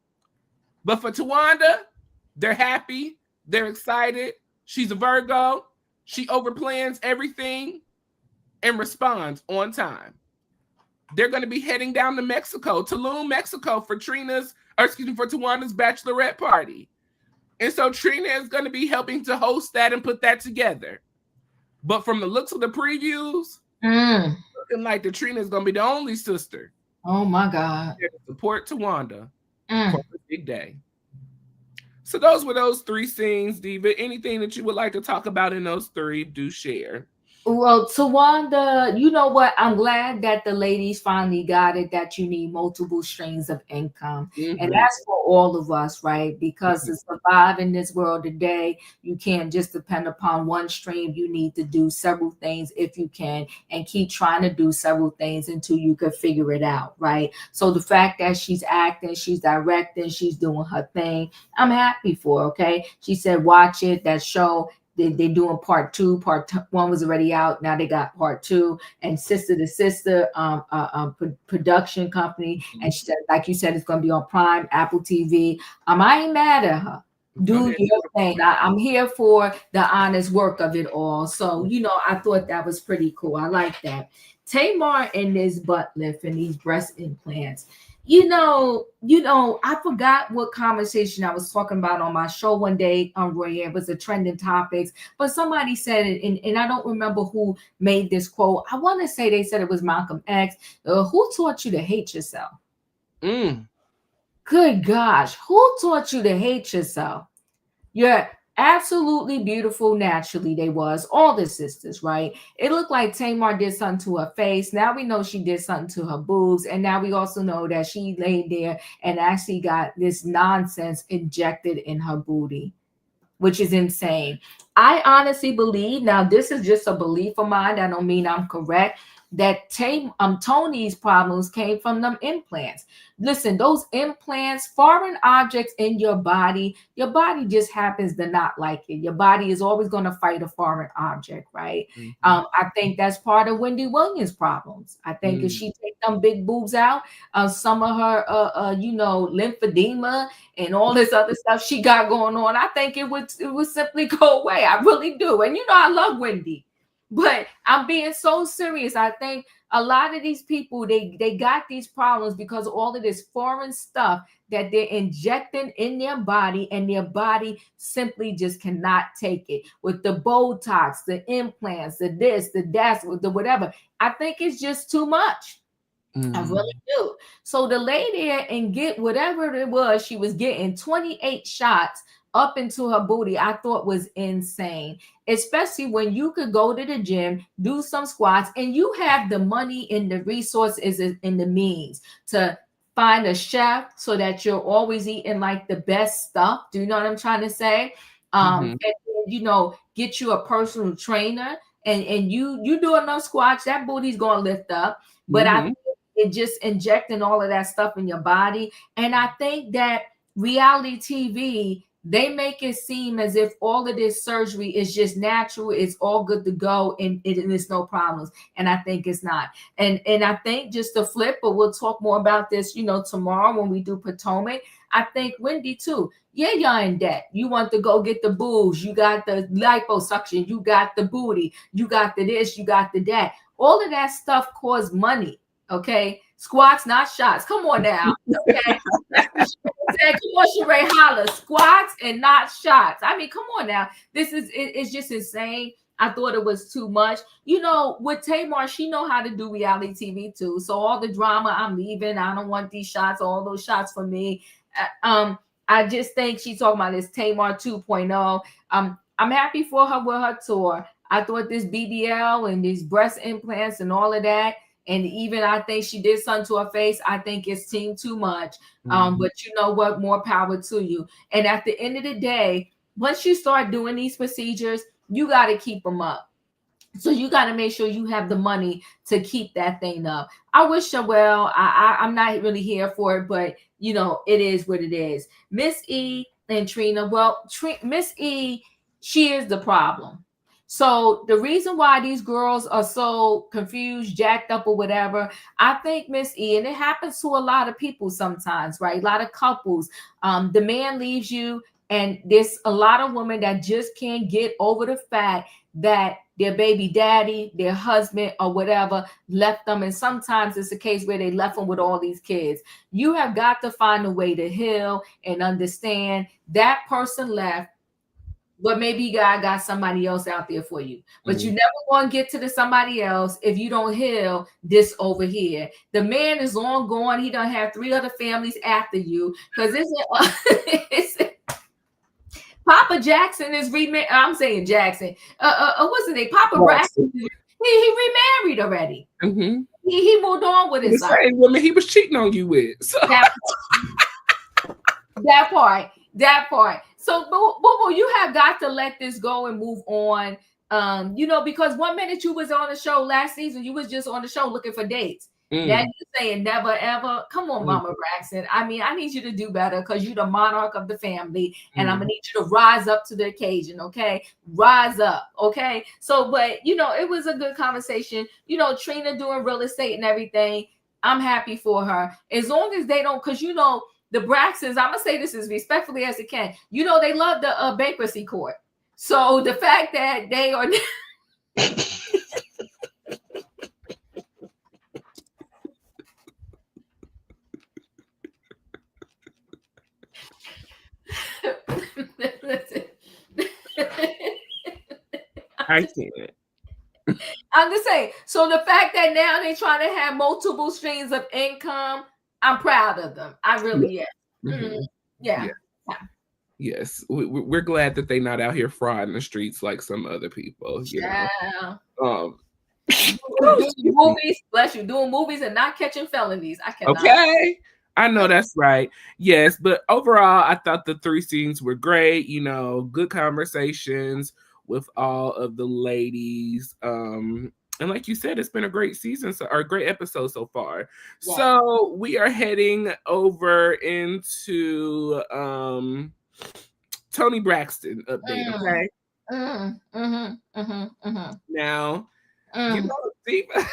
Speaker 1: But for Tawanda, they're happy. They're excited. She's a Virgo. She overplans everything and responds on time. They're going to be heading down to Mexico, Tulum, Mexico, for Tawanda's bachelorette party. And so Trina is going to be helping to host that and put that together. But from the looks of the previews, looking like the Trina is going to be the only sister.
Speaker 3: Oh my God.
Speaker 1: To support Tawanda for the big day. So those were those three scenes, Diva. Anything that you would like to talk about in those three, do share.
Speaker 3: Well, Tawanda, you know what? I'm glad that the ladies finally got it, that you need multiple streams of income. And that's for all of us, right? Because to survive in this world today, you can't just depend upon one stream. You need to do several things if you can, and keep trying to do several things until you can figure it out, right? So the fact that she's acting, she's directing, she's doing her thing, I'm happy for her, okay? She said, watch it, that show. They're doing part 2. Part 1 was already out. Now they got part 2. And Sister to Sister production company. And she said, like you said, it's going to be on Prime, Apple TV. I ain't mad at her. Do your thing. I'm here for the honest work of it all. So, I thought that was pretty cool. I like that. Tamar and this butt lift and these breast implants. I forgot what conversation I was talking about on my show one day on Royaire. It was a trending topics, but somebody said it, and I don't remember who made this quote. I want to say they said it was Malcolm X. Who taught you to hate yourself? Good gosh, who taught you to hate yourself? You're absolutely beautiful naturally. They was all the sisters, right? It looked like Tamar did something to her face. Now we know she did something to her boobs, and now we also know that she laid there and actually got this nonsense injected in her booty, which is insane. I honestly believe, now this is just a belief of mine, I don't mean I'm correct, that Tony's problems came from them implants. Listen, those implants, foreign objects in your body just happens to not like it. Your body is always going to fight a foreign object, right? I think that's part of Wendy Williams' problems. I think if she take them big boobs out, some of her, lymphedema and all this other stuff she got going on, I think it would simply go away. I really do. And I love Wendy. But I'm being so serious. I think a lot of these people, they got these problems because of all of this foreign stuff that they're injecting in their body, and their body simply just cannot take it. With the Botox, the implants, the this, the that, the whatever. I think it's just too much. I really do. So to lay there and get whatever it was, she was getting 28 shots up into her booty, I thought was insane, especially when you could go to the gym, do some squats, and you have the money and the resources and the means to find a chef so that you're always eating like the best stuff. Do you know what I'm trying to say? And get you a personal trainer and you do enough squats, that booty's gonna lift up. But I think it just injecting all of that stuff in your body. And I think that reality TV, they make it seem as if all of this surgery is just natural, it's all good to go, and it's no problems. And I think it's not. And I think just to flip, but we'll talk more about this, tomorrow when we do Potomac. I think Wendy too. Yeah, you're in debt. You want to go get the boobs, you got the liposuction, you got the booty, you got the this, you got the that. All of that stuff costs money. Okay, squats, not shots. Come on now. Okay, come on, Sheree, holla, squats and not shots. I mean, come on now. It's just insane. I thought it was too much. With Tamar, she know how to do reality TV too. So all the drama, I'm leaving. I don't want these shots. All those shots for me. I just think she's talking about this Tamar 2.0. I'm happy for her with her tour. I thought this BBL and these breast implants and all of that. And even I think she did something to her face. I think it's team too much. But you know what? More power to you. And at the end of the day, once you start doing these procedures, you got to keep them up. So you got to make sure you have the money to keep that thing up. I wish her well. I'm not really here for it, but it is what it is. Miss E and Trina. Well, Miss E, she is the problem. So the reason why these girls are so confused, jacked up or whatever, I think Miss E, and it happens to a lot of people sometimes, right? A lot of couples, the man leaves you, and there's a lot of women that just can't get over the fact that their baby daddy, their husband or whatever left them. And sometimes it's a case where they left them with all these kids. You have got to find a way to heal and understand that person left, but maybe God got somebody else out there for you. But you never want to get to the somebody else if you don't heal this over here. The man is long gone. He done have 3 other families after you, because it's Papa Jackson is remarried. I'm saying Jackson. What's his name? Papa Braxton. He remarried already. He moved on with his life.
Speaker 1: The same woman he was cheating on you with. So.
Speaker 3: That part. So, Boo, you have got to let this go and move on. Because one minute you was on the show last season, you was just on the show looking for dates. Now you saying never ever. Come on, Mama Braxton. I mean, I need you to do better, because you're the monarch of the family, and I'm gonna need you to rise up to the occasion. Okay, rise up. Okay. So, but it was a good conversation. Trina doing real estate and everything. I'm happy for her, as long as they don't, because the Braxtons, I'm gonna say this as respectfully as it can. They love the bankruptcy court. So the fact that they are
Speaker 1: I can't.
Speaker 3: I'm just saying. So the fact that now they're trying to have multiple streams of income, I'm proud of them. I really am. Yeah.
Speaker 1: Yes, we're glad that they're not out here frauding the streets like some other people.
Speaker 3: Doing movies and not catching felonies. I cannot.
Speaker 1: Okay, I know that's right. Yes, but overall, I thought the 3 scenes were great. Good conversations with all of the ladies. And like you said, it's been a great season, or a great episode so far. Yeah. So we are heading over into Toni Braxton update. Okay. Now, Diva.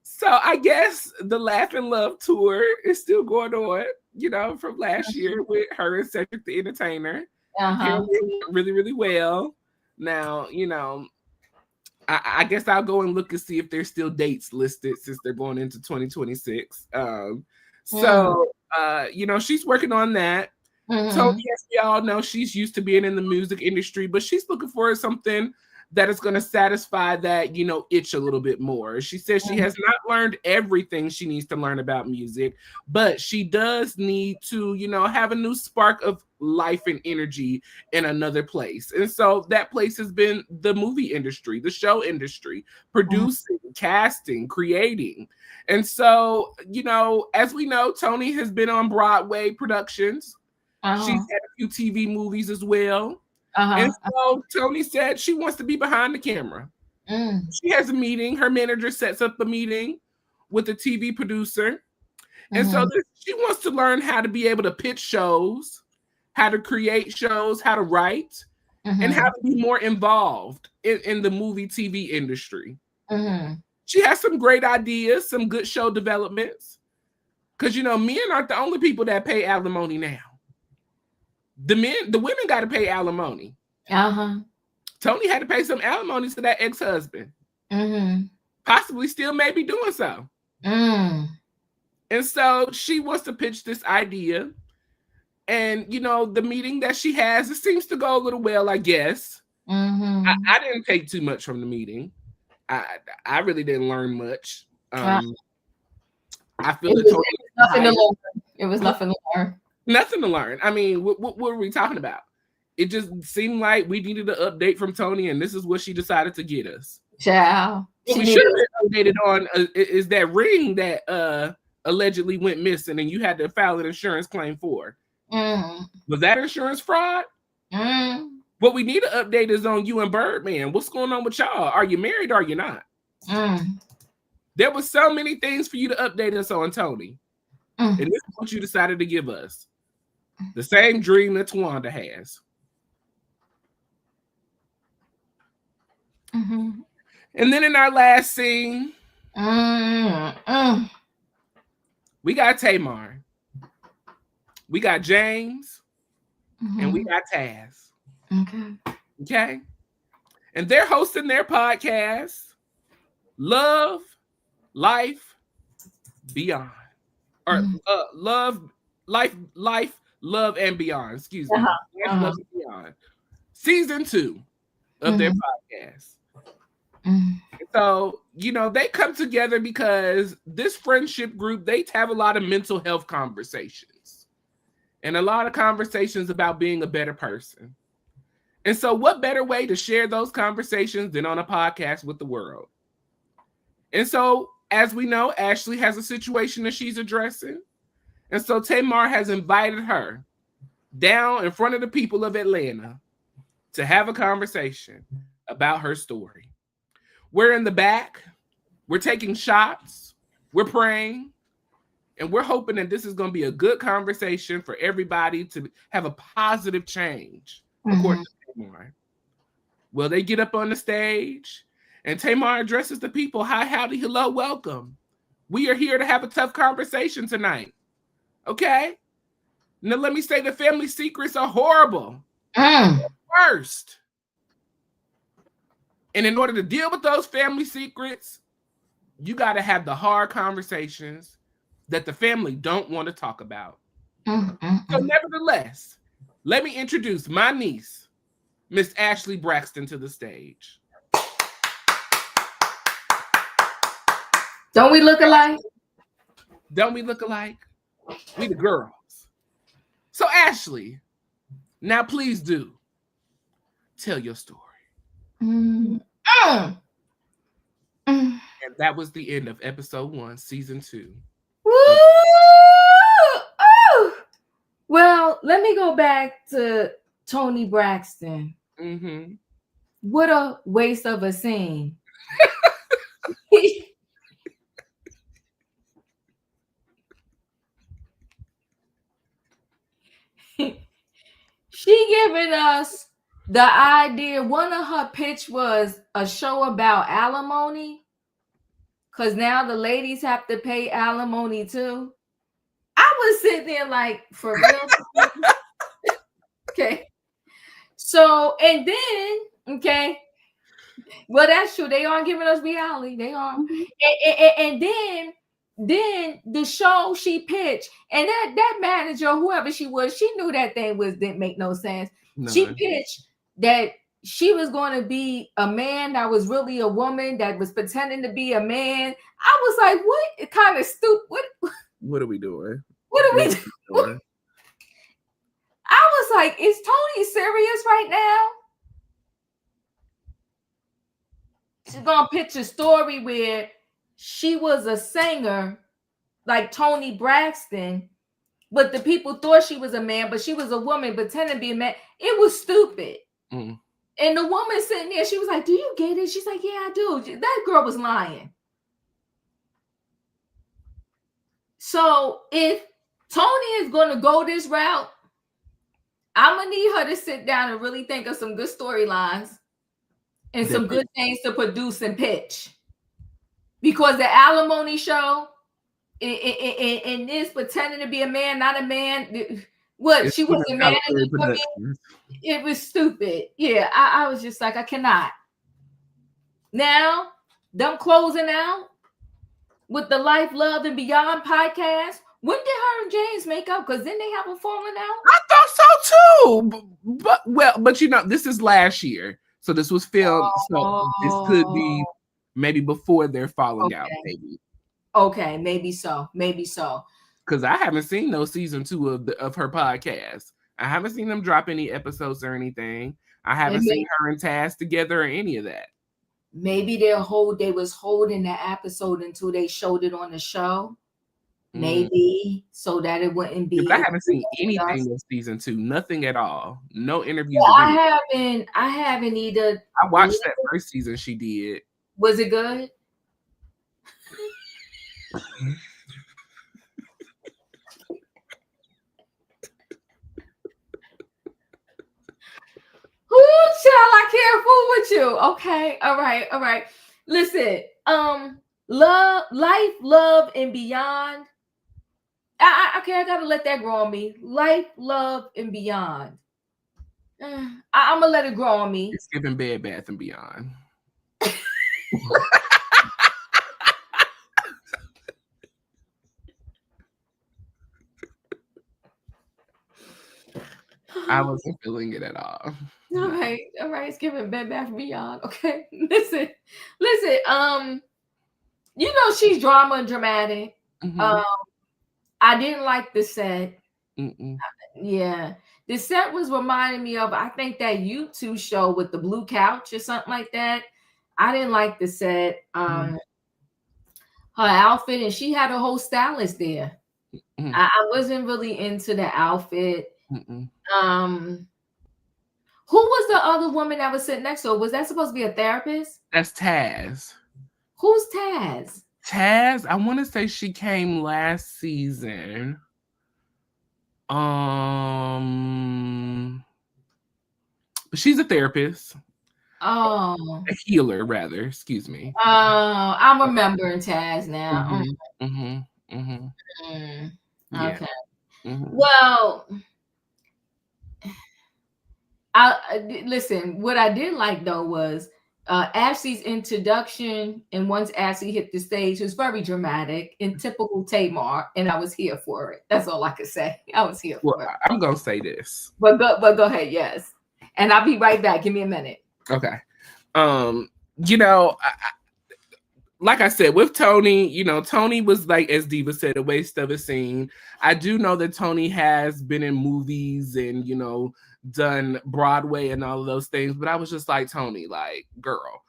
Speaker 1: So I guess the Laugh and Love tour is still going on, from last year with her and Cedric the Entertainer. Really, really well. Now, I guess I'll go and look and see if there's still dates listed, since they're going into 2026. She's working on that. Toni, as we all know, she's used to being in the music industry, but she's looking for something that is going to satisfy that, itch a little bit more. She says she has not learned everything she needs to learn about music, but she does need to, have a new spark of life and energy in another place. And so that place has been the movie industry, the show industry, producing, casting, creating. And so, as we know, Toni has been on Broadway productions. She's had a few TV movies as well. And so Toni said she wants to be behind the camera. She has a meeting. Her manager sets up a meeting with the TV producer. And so she wants to learn how to be able to pitch shows, how to create shows, how to write, and how to be more involved in the movie TV industry. She has some great ideas, some good show developments. Because, you know, men aren't the only people that pay alimony now. The women got to pay alimony. Toni had to pay some alimony to that ex-husband. Possibly still may be doing so. And so she wants to pitch this idea. And, you know, the meeting that she has, it seems to go a little well, I guess. I didn't take too much from the meeting. I really didn't learn much. I feel
Speaker 3: it was nothing to learn.
Speaker 1: Nothing to learn. I mean, what were we talking about? It just seemed like we needed an update from Toni, and this is what she decided to get us.
Speaker 3: Ciao.
Speaker 1: What we should have updated on is that ring that allegedly went missing, and you had to file an insurance claim for. Was that insurance fraud? What we need to update is on you and Birdman. What's going on with y'all? Are you married or are you not? There was so many things for you to update us on, Toni. And this is what you decided to give us. The same dream that Tawanda has. And then in our last scene, we got Tamar. We got James. And we got Taz. Okay. And they're hosting their podcast, Love, Life, Beyond. Or Love, Life, Love, and Beyond. Excuse me. Love and Beyond. Season 2 of their podcast. So, you know, they come together because this friendship group, they have a lot of mental health conversations and a lot of conversations about being a better person. And so what better way to share those conversations than on a podcast with the world? And so, as we know, Ashley has a situation that she's addressing. And so Tamar has invited her down in front of the people of Atlanta to have a conversation about her story. We're in the back. We're taking shots. We're praying. And we're hoping that this is going to be a good conversation for everybody to have a positive change, according to Tamar. Well, they get up on the stage, and Tamar addresses the people. Hi, howdy, hello, welcome. We are here to have a tough conversation tonight. Okay? Now, let me say the family secrets are horrible. First. And in order to deal with those family secrets, you got to have the hard conversations that the family don't want to talk about. So nevertheless, let me introduce my niece, Miss Ashley Braxton, to the stage.
Speaker 3: Don't we look alike?
Speaker 1: Don't we look alike? We the girls. So Ashley, now please do tell your story. And that was the end of episode 1, season 2.
Speaker 3: Woo! Well, let me go back to Toni Braxton. What a waste of a scene. She giving us the idea. One of her pitch was a show about alimony, because now the ladies have to pay alimony too. I was sitting there like, for real? Okay. So, and then, okay, well, that's true. They aren't giving us reality. They are. And then the show she pitched, and that manager, whoever she was, she knew that thing didn't make no sense. She pitched that she was going to be a man that was really a woman that was pretending to be a man. I was like, what kind of stupid?
Speaker 1: What are we doing?
Speaker 3: What are we doing? I was like, is Toni serious right now? She's going to pitch a story where she was a singer like Toni Braxton but the people thought she was a man, but she was a woman pretending to be a man. It was stupid. And the woman sitting there, she was like, "Do you get it?" She's like, "Yeah, I do." That girl was lying. So if Tony is going to go this route, I'm going to need her to sit down and really think of some good storylines and some good things to produce and pitch. Because the alimony show, in this pretending to be a man, not a man, she was a man. It was stupid. Yeah, I was just like, I cannot. Now, them closing out with the Life, Love, and Beyond podcast. When did her and James make up? Because then they haven't fallen out.
Speaker 1: I thought so too. But you know, this is last year, so this was filmed. So this could be maybe before they're falling out. Maybe.
Speaker 3: Okay, maybe so. Maybe so.
Speaker 1: Because I haven't seen no season 2 of her podcast. I haven't seen them drop any episodes or anything. I haven't seen her and Taz together or any of that.
Speaker 3: Maybe they was holding the episode until they showed it on the show. Maybe so that it wouldn't be.
Speaker 1: I haven't seen anything in season 2, nothing at all. No interviews.
Speaker 3: Well, I haven't either.
Speaker 1: I watched that first season she did.
Speaker 3: Was it good? Child, I can't fool with you. Okay, all right. Listen, Life, Love, and Beyond. I gotta let that grow on me. Life, Love, and Beyond. I'm gonna let it grow on me.
Speaker 1: It's giving Bed, Bath, and Beyond. I wasn't feeling it at all.
Speaker 3: All right. It's giving Bed, Bath, and Beyond. Okay, listen. You know she's drama and dramatic. I didn't like the set. Yeah, the set was reminding me of, I think, that YouTube show with the blue couch or something like that. I didn't like the set. Her outfit, and she had a whole stylist there. I wasn't really into the outfit. Who was the other woman that was sitting next to her? Was that supposed to be a therapist?
Speaker 1: That's Taz.
Speaker 3: Who's Taz?
Speaker 1: Taz, I want to say she came last season. She's a therapist.
Speaker 3: Oh,
Speaker 1: a healer, rather. Excuse me.
Speaker 3: I'm remembering Taz now. Okay. Well, listen. What I did like though was Ashley's introduction, and once Ashley hit the stage, it was very dramatic in typical Tamar, and I was here for it. That's all I could say. I was here for it.
Speaker 1: I'm gonna say this,
Speaker 3: but go ahead, yes, and I'll be right back. Give me a minute.
Speaker 1: Okay. You know, like I said, with Tony, you know, Tony was, like, as Diva said, a waste of a scene. I do know that Tony has been in movies and, you know, done Broadway and all of those things, but I was just like, Tony, like, girl,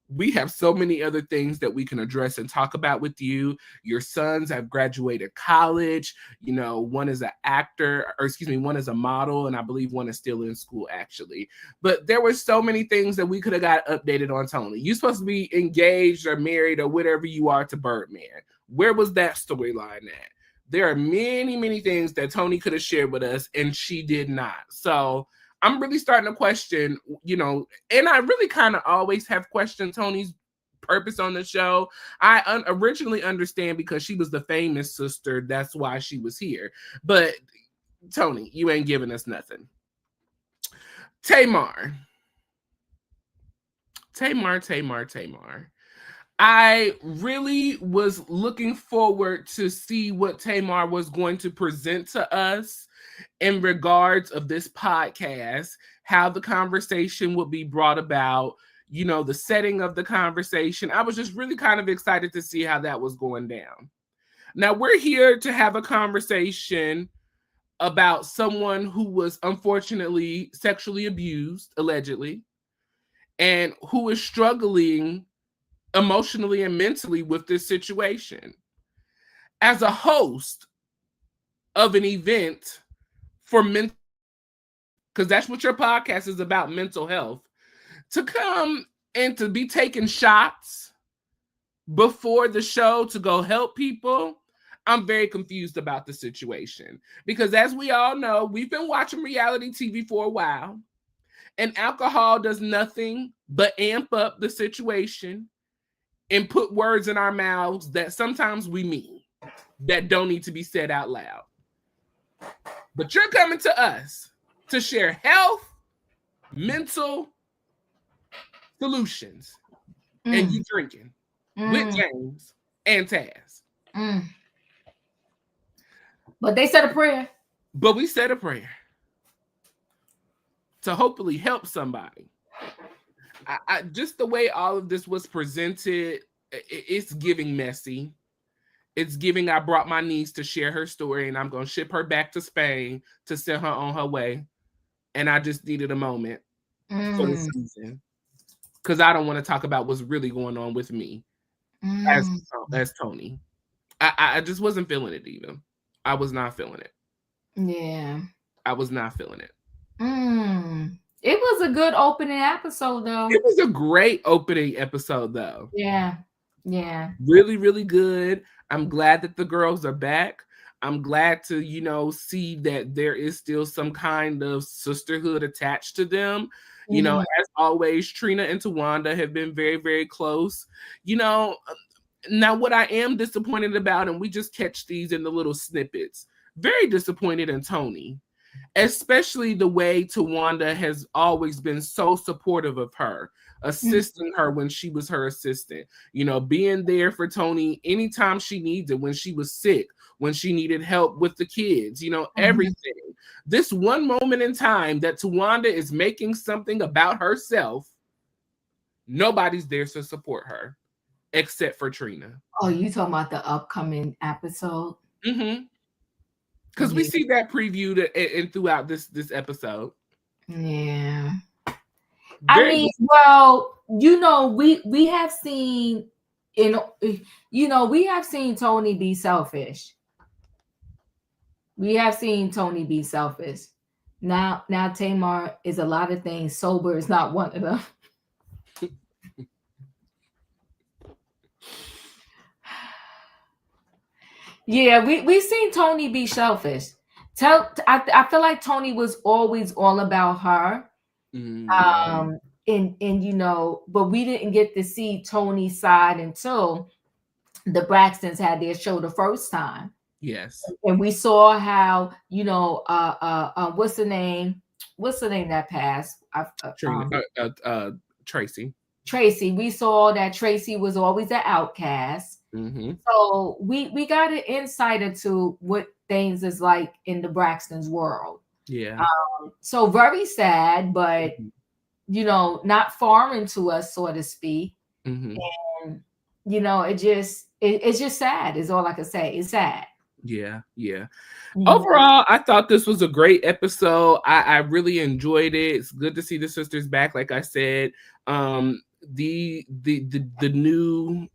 Speaker 1: we have so many other things that we can address and talk about with you. Your sons have graduated college. You know, one is an actor, or excuse me, one is a model, and I believe one is still in school, actually. But there were so many things that we could have got updated on Tony. You're supposed to be engaged or married or whatever you are to Birdman. Where was that storyline at? There are many, many things that Tony could have shared with us, and she did not. So I'm really starting to question, you know, and I really kind of always have questioned Tony's purpose on the show. I originally understand because she was the famous sister. That's why she was here. But Tony, you ain't giving us nothing. Tamar. I really was looking forward to see what Tamar was going to present to us in regards of this podcast, how the conversation would be brought about, you know, the setting of the conversation. I was just really kind of excited to see how that was going down. Now, we're here to have a conversation about someone who was unfortunately sexually abused, allegedly, and who is struggling emotionally and mentally with this situation. As a host of an event for mental, because that's what your podcast is about, mental health, to come and to be taking shots before the show to go help people. I'm very confused about the situation, because as we all know, we've been watching reality TV for a while, and alcohol does nothing but amp up the situation and put words in our mouths that sometimes we mean that don't need to be said out loud. But you're coming to us to share health, mental solutions, and you drinking with James and Taz.
Speaker 3: But they said a prayer.
Speaker 1: But we said a prayer to hopefully help somebody. I just the way all of this was presented, it's giving messy. It's giving I brought my niece to share her story, and I'm going to ship her back to Spain to send her on her way. And I just needed a moment for the season, because I don't want to talk about what's really going on with me as Tony. I just wasn't feeling it even. I was not feeling it.
Speaker 3: Yeah.
Speaker 1: I was not feeling it.
Speaker 3: It was a good opening episode, though.
Speaker 1: It was a great opening episode, though.
Speaker 3: Yeah. Yeah.
Speaker 1: Really, really good. I'm glad that the girls are back. I'm glad to, see that there is still some kind of sisterhood attached to them. As always, Trina and Tawanda have been very, very close. Now what I am disappointed about, and we just catch these in the little snippets, very disappointed in Tony, especially the way Tawanda has always been so supportive of her, assisting her when she was her assistant, being there for Tony anytime she needs it, when she was sick, when she needed help with the kids, everything. This one moment in time that Tawanda is making something about herself, nobody's there to support her except for Trina.
Speaker 3: Oh, you talking about the upcoming episode?
Speaker 1: Because we see that previewed and throughout this episode.
Speaker 3: Yeah. Well, we have seen we have seen Tony be selfish. We have seen Tony be selfish. Now Tamar is a lot of things. Sober is not one of them. Yeah, we've seen Tony be selfish. I feel like Tony was always all about her. But we didn't get to see Tony's side until the Braxtons had their show the first time.
Speaker 1: Yes.
Speaker 3: And we saw how, what's the name that passed?
Speaker 1: Tracy.
Speaker 3: Tracy. We saw that Tracy was always an outcast. So we got an insight into what things is like in the Braxtons world.
Speaker 1: Yeah.
Speaker 3: So very sad, but not foreign to us, so to speak. And it's just sad is all I can say. It's sad.
Speaker 1: Yeah. Overall, I thought this was a great episode. I really enjoyed it. It's good to see the sisters back. Like I said, the new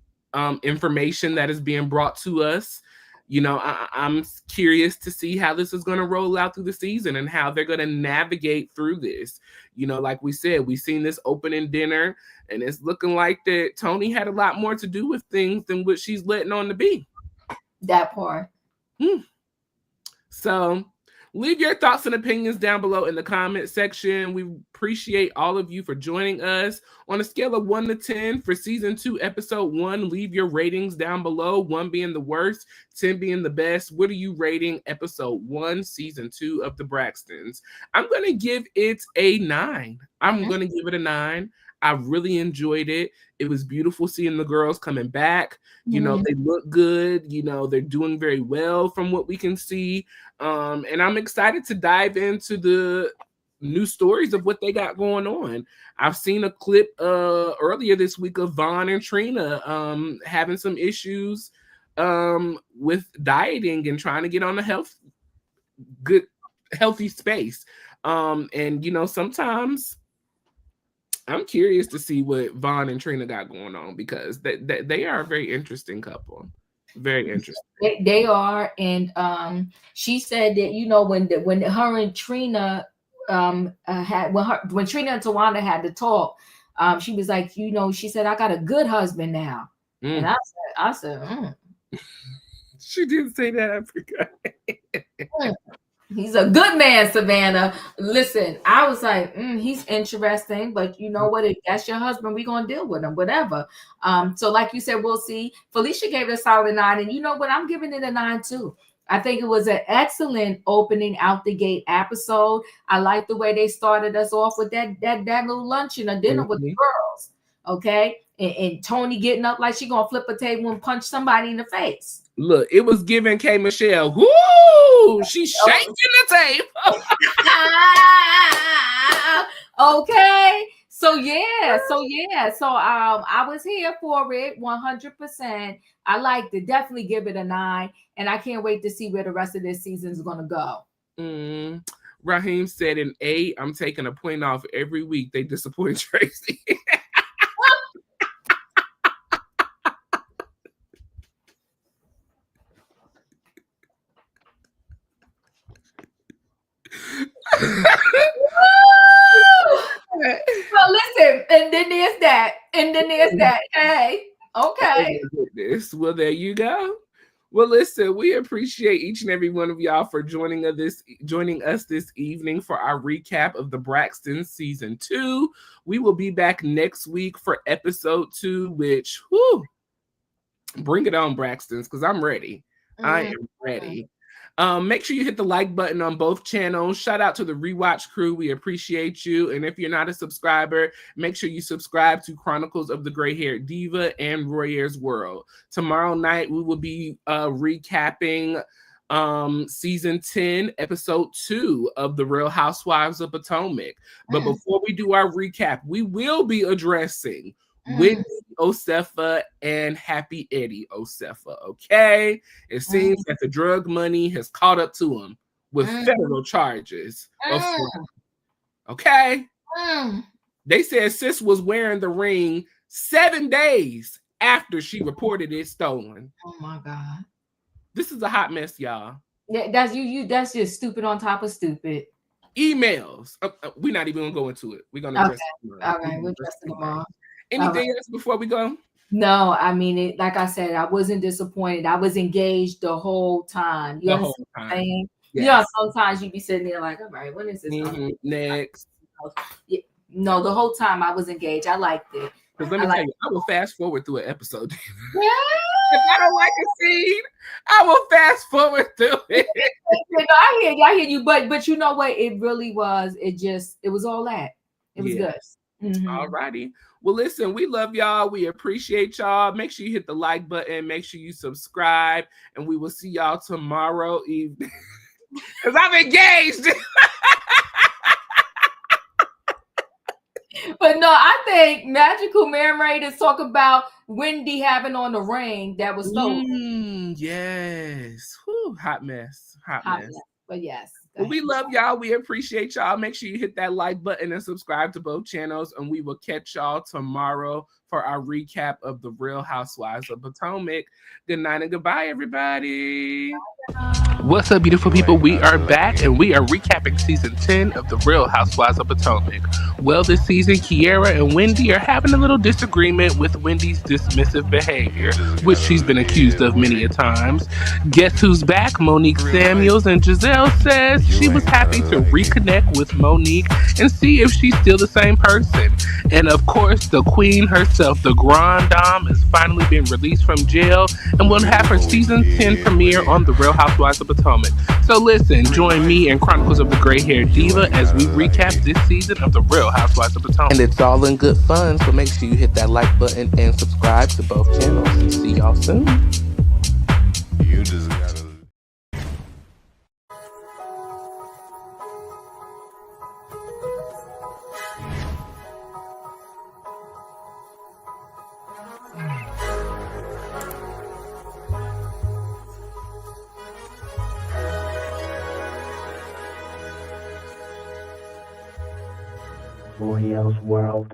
Speaker 1: information that is being brought to us, I'm curious to see how this is going to roll out through the season and how they're going to navigate through this. Like we said, we've seen this opening dinner, and it's looking like that Tony had a lot more to do with things than what she's letting on to be.
Speaker 3: That part.
Speaker 1: So leave your thoughts and opinions down below in the comment section. We appreciate all of you for joining us. On a scale of 1 to 10 for season 2, episode 1, leave your ratings down below. 1 being the worst, 10 being the best. What are you rating episode 1, season 2 of the Braxtons? I'm going to give it a 9. I'm going to give it a 9. I really enjoyed it. It was beautiful seeing the girls coming back. They look good. They're doing very well from what we can see. And I'm excited to dive into the new stories of what they got going on. I've seen a clip earlier this week of Vaughn and Trina having some issues with dieting and trying to get on a healthy space. And sometimes I'm curious to see what Vaughn and Trina got going on, because they are a very interesting couple. Very interesting.
Speaker 3: They are, and she said that when her and Trina had when Trina and Tawana had to talk, she was like, she said, I got a good husband now, and I said,
Speaker 1: She didn't say that. I forgot.
Speaker 3: He's a good man, Savannah. Listen, I was like, he's interesting, but you know what? If that's your husband, we're gonna deal with him, whatever. So like you said, we'll see. Felicia gave it a solid 9, and you know what? I'm giving it a 9 too. I think it was an excellent opening out the gate episode. I like the way they started us off with that little luncheon or dinner with the girls. Okay. And Tony getting up like she gonna flip a table and punch somebody in the face.
Speaker 1: Look, it was giving K. Michelle. Woo! She's shaking the table.
Speaker 3: Okay. So I was here for it 100%. I liked it. Definitely give it a 9. And I can't wait to see where the rest of this season is gonna go.
Speaker 1: Raheem said an 8. I'm taking a point off every week. They disappoint Tracy.
Speaker 3: Well, listen, and then there's that. Hey, okay.
Speaker 1: Well, there you go. Well, listen, we appreciate each and every one of y'all for joining us this evening for our recap of the Braxtons season 2. We will be back next week for episode 2, which, bring it on, Braxtons, because I'm ready. I am ready. Make sure you hit the like button on both channels. Shout out to the Rewatch crew. We appreciate you. And if you're not a subscriber, make sure you subscribe to Chronicles of the Gray-Haired Diva and Royaire's World. Tomorrow night, we will be recapping season 10, episode 2 of The Real Housewives of Potomac. But before we do our recap, we will be addressing Whitney Osefa and Happy Eddie Osefa. Okay, it seems that the drug money has caught up to him with federal charges. Okay, they said sis was wearing the ring 7 days after she reported it stolen.
Speaker 3: Oh my God,
Speaker 1: this is a hot mess, y'all.
Speaker 3: That's you. That's just stupid on top of stupid.
Speaker 1: Emails. We're not even gonna go into it. We're gonna address it tomorrow.
Speaker 3: All right, we'll address it tomorrow.
Speaker 1: Anything else before we go?
Speaker 3: No, I mean, like I said, I wasn't disappointed. I was engaged the whole time. You know what I'm saying? Yes. Sometimes you be sitting there like, all right, when is this?
Speaker 1: Next.
Speaker 3: No, the whole time I was engaged. I liked it.
Speaker 1: Because let me tell you, I will fast forward through an episode.
Speaker 3: Yeah.
Speaker 1: If I don't like a scene, I will fast forward through it.
Speaker 3: I hear you, but you know what? It really was. It was all that. It was good.
Speaker 1: All righty. Well, listen, we love y'all. We appreciate y'all. Make sure you hit the like button. Make sure you subscribe. And we will see y'all tomorrow evening. Because I'm engaged.
Speaker 3: But no, I think Magical Mermaid is talking about Wendy having on the ring that was stolen.
Speaker 1: Yes. Whew, hot mess. Hot mess.
Speaker 3: But yes.
Speaker 1: Well, we love y'all. We appreciate y'all. Make sure you hit that like button and subscribe to both channels. And we will catch y'all tomorrow for our recap of The Real Housewives of Potomac. Good night and goodbye, everybody. What's up, beautiful people? We are back and we are recapping season 10 of The Real Housewives of Potomac. Well, this season, Kiera and Wendy are having a little disagreement with Wendy's dismissive behavior, which she's been accused of many a times. Guess who's back? Monique Samuels, and Giselle says she was happy to reconnect with Monique and see if she's still the same person. And of course, the queen herself, the Grand Dame, has finally been released from jail and will have her season 10 premiere on The Real Housewives of Potomac. So listen, join me and Chronicles of the Gray-Haired Diva as we recap this season of The Real Housewives of Potomac. And it's all in good fun, so make sure you hit that like button and subscribe to both channels. See y'all soon.
Speaker 2: You just gotta...
Speaker 4: Royaire's World.